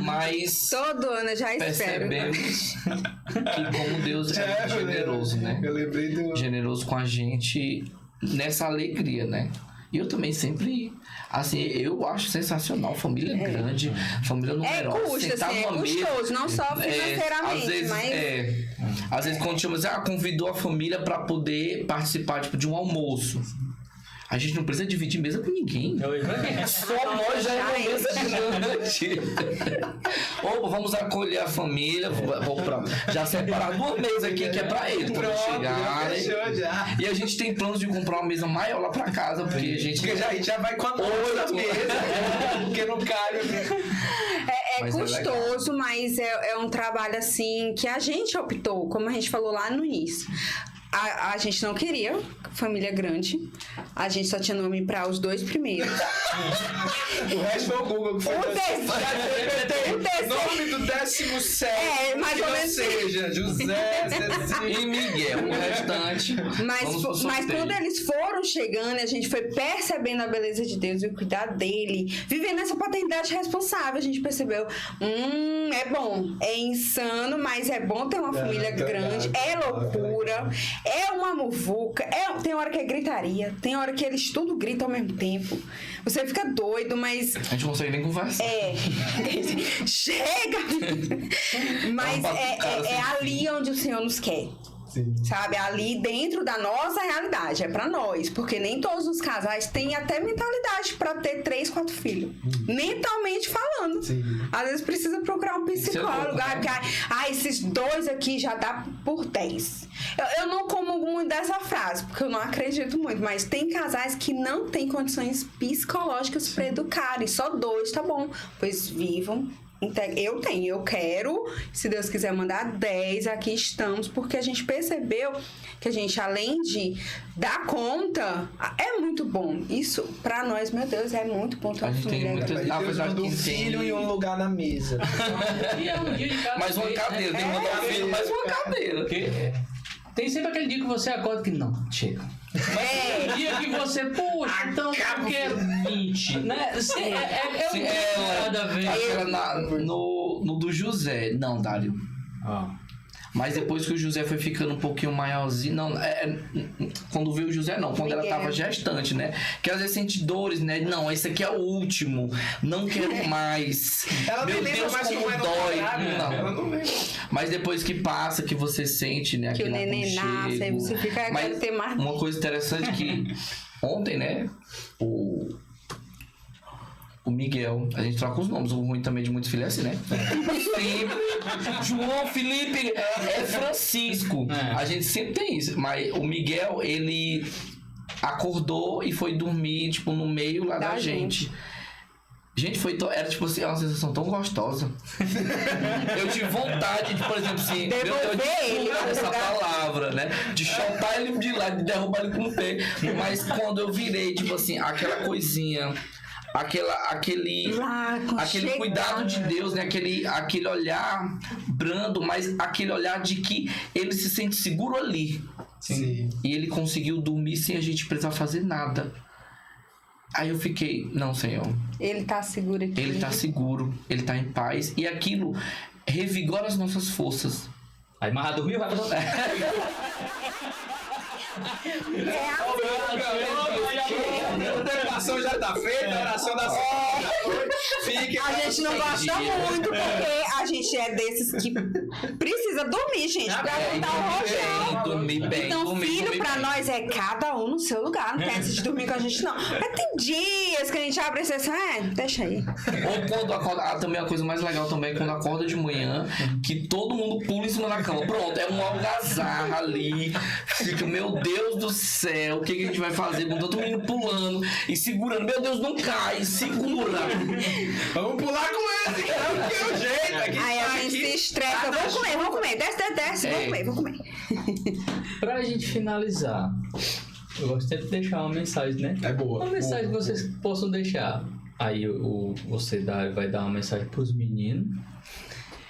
mas todo ano eu já espero. Percebemos que como Deus é generoso, né? Eu lembrei do... Generoso com a gente nessa alegria, né? E eu também sempre, assim, eu acho sensacional, família grande, família numerosa. Custa, assim, é custoso, não só financeiramente, às vezes, mas... às vezes quando chama, convidou a família para poder participar, tipo, de um almoço. A gente não precisa dividir mesa com ninguém. Só nós já é uma mesa grande. Ou vamos acolher a família. Já separar 2 mesas aqui que é pra eles. Quando chegarem. E a gente tem planos de comprar uma mesa maior lá pra casa. Porque a gente já vai com a mesa. Porque não cabe. É custoso, mas é um trabalho assim que a gente optou, como a gente falou lá no início. A gente não queria família grande. A gente só tinha nome para os 2 primeiros. O resto foi o Google que foi. O nome do 17º. Mais ou menos. Seja José, e Miguel, o restante. Mas quando eles foram chegando, a gente foi percebendo a beleza de Deus e o cuidado dele, vivendo essa paternidade responsável, a gente percebeu, é bom, é insano, mas é bom ter uma família grande, é loucura, é uma muvuca, tem hora que é gritaria, tem hora que eles tudo gritam ao mesmo tempo. Você fica doido, mas... A gente não consegue nem conversar. Chega! Mas é ali onde o Senhor nos quer. Sim. Sabe? Ali dentro da nossa realidade. É pra nós. Porque nem todos os casais têm até mentalidade pra ter 3, 4 filhos. Mentalmente falando. Sim. Às vezes precisa procurar um psicólogo. Esses 2 aqui já dá por 10. Eu não comungo muito dessa frase, porque eu não acredito muito. Mas tem casais que não têm condições psicológicas pra educarem. Só 2, tá bom. Pois vivam. Eu quero, se Deus quiser mandar 10, aqui estamos, porque a gente percebeu que a gente, além de dar conta, é muito bom. Isso, pra nós, meu Deus, é muito bom ter uma família. Deus mandou um filho e um lugar na mesa. E é um dia de cada mais uma cadeira, tem que mandar um filho, mais uma cadeira. Tem sempre aquele dia que você acorda que não, chega. Mas o dia que você, puxa, então eu quero 20, né? Nada a ver. No do José, não, Dário. Mas depois que o José foi ficando um pouquinho maiorzinho, não, quando veio o José não, quando ela tava gestante, né? Que às vezes sente dores, né? Não, esse aqui é o último, não quero mais. Ela Meu Deus, mais como dói. Não. Ela não lembra. Mas depois que passa, que você sente, né? Que o neném nasce, aí você fica, quero ter mais. Uma coisa interessante que ontem, né? O Miguel, a gente troca os nomes, o ruim também de muitos filhos é assim, né? João, Felipe, é Francisco. A gente sempre tem isso. Mas o Miguel, ele acordou e foi dormir, tipo, no meio lá da gente. Gente, era tipo assim, uma sensação tão gostosa. Eu tive vontade de, por exemplo, assim, essa palavra, né? De chutar ele de lá, de derrubar ele com o pé. Mas quando eu virei, tipo assim, aquela coisinha... Aquele cuidado de Deus, né? Aquele olhar brando, mas aquele olhar de que ele se sente seguro ali. Sim. E ele conseguiu dormir sem a gente precisar fazer nada. Aí eu fiquei, não, Senhor. Ele tá seguro aqui. Ele tá seguro, ele tá em paz. E aquilo revigora as nossas forças. Aí Marra dormiu, vai pra A declaração já tá feita, a oração da segunda. A gente não gosta muito porque a gente é desses que precisa dormir, gente, pra aguentar o rojão. Dormir bem. Então, dormir filho, pra bem. nós é cada um no seu lugar. Não tem essa de dormir com a gente, não. Mas tem dias que a gente abre e assim, deixa aí. Ou quando acorda, também a coisa mais legal também é quando acorda de manhã, que todo mundo pula em cima da cama. Pronto, é um algazarra ali. Fica, meu Deus do céu, o que a gente vai fazer? Com todo mundo pulando e segurando. Meu Deus, não cai, segura. Vamos pular com esse, cara, porque é o jeito. Aqui, Aí a gente se estressa. Vamos comer. Desce, vamos comer. Pra gente finalizar, eu gosto sempre de deixar uma mensagem, né? É boa. Uma mensagem boa. que vocês possam deixar. Aí você vai dar uma mensagem pros meninos.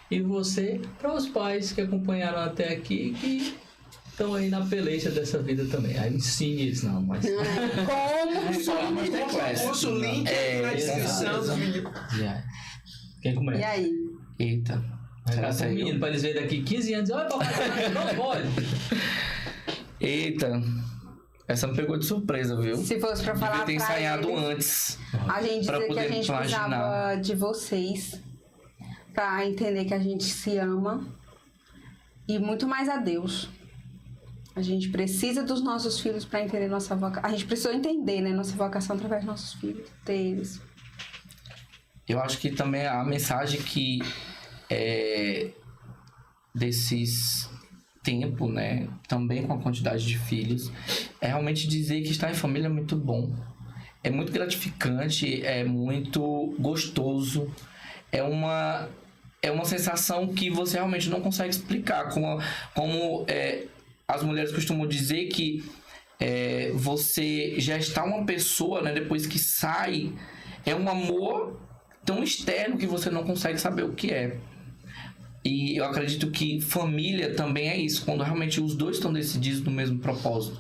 E você para os pais que acompanharam até aqui, que estão aí na peleja dessa vida também. Aí ensine eles, não, mas... Como? Só uma masterclass. Curso, link aí na descrição. Já. Quem começa? E aí? Eita. Vai Será dar pro menino, pra eles verem daqui 15 anos. Olha, papai, não pode. Eita. Essa me pegou de surpresa, viu? Se fosse pra falar Devia ter pra ensaiado eles, antes. a gente pra dizia que a poder gente imaginar. precisava de vocês pra entender que a gente se ama e muito mais a Deus. A gente precisa dos nossos filhos pra entender nossa vocação. A gente precisa entender, né, nossa vocação através dos nossos filhos, deles. Eu acho que também a mensagem que desses tempos, né, também com a quantidade de filhos, é realmente dizer que estar em família é muito bom. É muito gratificante, é muito gostoso. É uma sensação que você realmente não consegue explicar. Como as mulheres costumam dizer que você gestar uma pessoa, né, depois que sai, é um amor tão externo que você não consegue saber o que é. E eu acredito que família também é isso, quando realmente os dois estão decididos no mesmo propósito.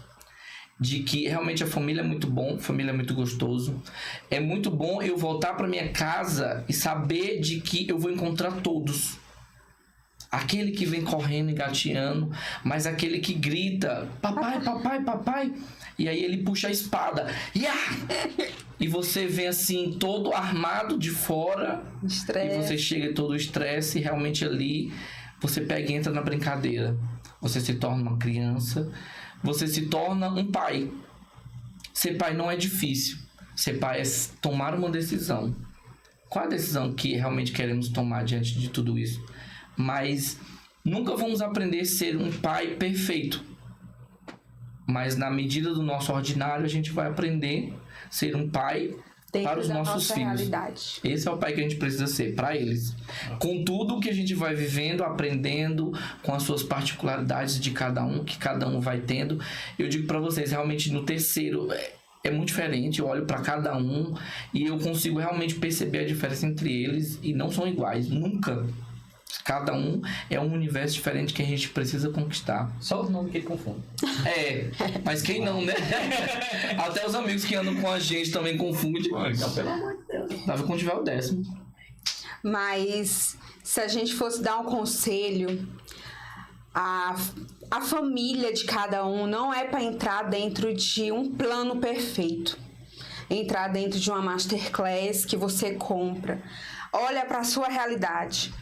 De que realmente a família é muito bom, família é muito gostoso. É muito bom eu voltar para minha casa e saber de que eu vou encontrar todos. Aquele que vem correndo, engateando, mas aquele que grita, papai, papai, papai. E aí ele puxa a espada. E você vem assim, todo armado de fora. Estresse. E você chega todo o estresse e realmente ali você pega e entra na brincadeira. Você se torna uma criança. Você se torna um pai. Ser pai não é difícil. Ser pai é tomar uma decisão. Qual a decisão que realmente queremos tomar diante de tudo isso? Mas nunca vamos aprender a ser um pai perfeito. Mas na medida do nosso ordinário, a gente vai aprender a ser um pai Dentro para os da nossos nossa filhos. realidade. Esse é o pai que a gente precisa ser, para eles. Com tudo que a gente vai vivendo, aprendendo, com as suas particularidades de cada um, que cada um vai tendo. Eu digo para vocês, realmente no terceiro é muito diferente. Eu olho para cada um e eu consigo realmente perceber a diferença entre eles e não são iguais, nunca. Cada um é um universo diferente que a gente precisa conquistar. Só o nome que ele confunde. Mas quem não, né? Até os amigos que andam com a gente também confundem. Então, pelo amor de Deus. Dava quando tiver o 10º. Mas se a gente fosse dar um conselho, a família de cada um não é para entrar dentro de um plano perfeito. Entrar dentro de uma masterclass que você compra. Olha para a sua realidade.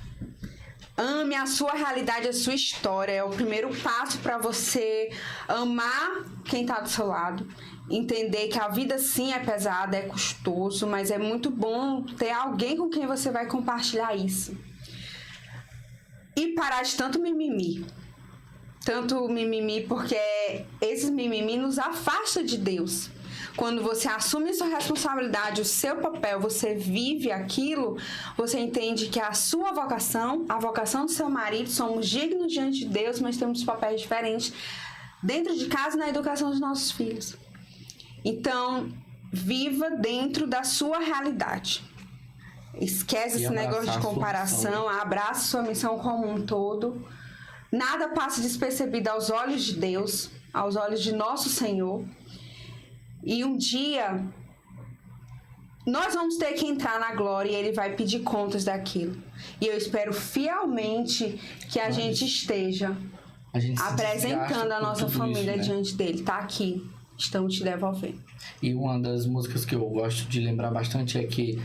Ame a sua realidade, a sua história. É o primeiro passo para você amar quem está do seu lado. Entender que a vida sim é pesada, é custoso, mas é muito bom ter alguém com quem você vai compartilhar isso. E parar de tanto mimimi. Tanto mimimi, porque esses mimimi nos afasta de Deus. Quando você assume sua responsabilidade, o seu papel, você vive aquilo, você entende que a sua vocação, a vocação do seu marido, somos dignos diante de Deus, mas temos papéis diferentes dentro de casa e na educação dos nossos filhos. Então, viva dentro da sua realidade. Esquece esse negócio de comparação, abraça sua missão como um todo. Nada passa despercebido aos olhos de Deus, aos olhos de nosso Senhor. E um dia, nós vamos ter que entrar na glória e Ele vai pedir contas daquilo. E eu espero fielmente que a gente esteja apresentando a nossa família diante dEle. Tá aqui, estamos te devolvendo. E uma das músicas que eu gosto de lembrar bastante é que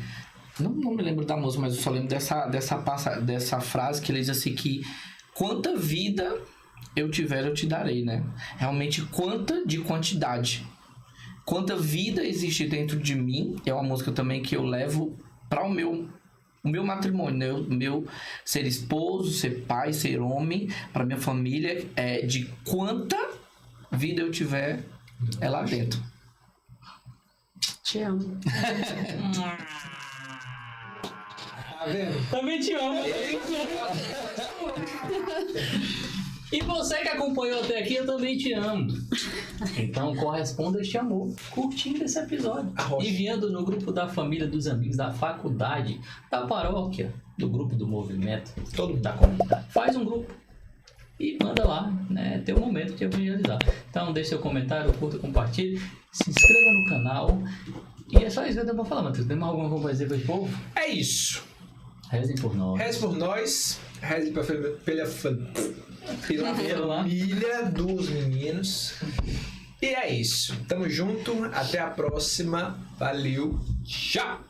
Não me lembro da música, mas eu só lembro dessa frase que ele diz assim que quanta vida eu tiver, eu te darei, né? Realmente, quanta de quantidade. Quanta vida existe dentro de mim, é uma música também que eu levo para o meu matrimônio, né? O meu ser esposo, ser pai, ser homem, para minha família, de quanta vida eu tiver, é lá dentro. Te amo. Tá vendo? Também te amo. E você que acompanhou até aqui, eu também te amo. Então corresponda este amor curtindo esse episódio, enviando no grupo da família, dos amigos, da faculdade, da paróquia, do grupo do movimento, todo mundo da comunidade. Faz um grupo e manda lá, né? Ter um momento de evangelizar. Então deixe seu comentário, curta, compartilhe, se inscreva no canal. E é só isso que eu tenho pra falar, Matheus. Tem mais alguma coisa pra dizer pra esse povo? É isso. Rezem por nós. Reze por nós, reze pela família dos meninos. E é isso. Tamo junto. Até a próxima. Valeu. Tchau.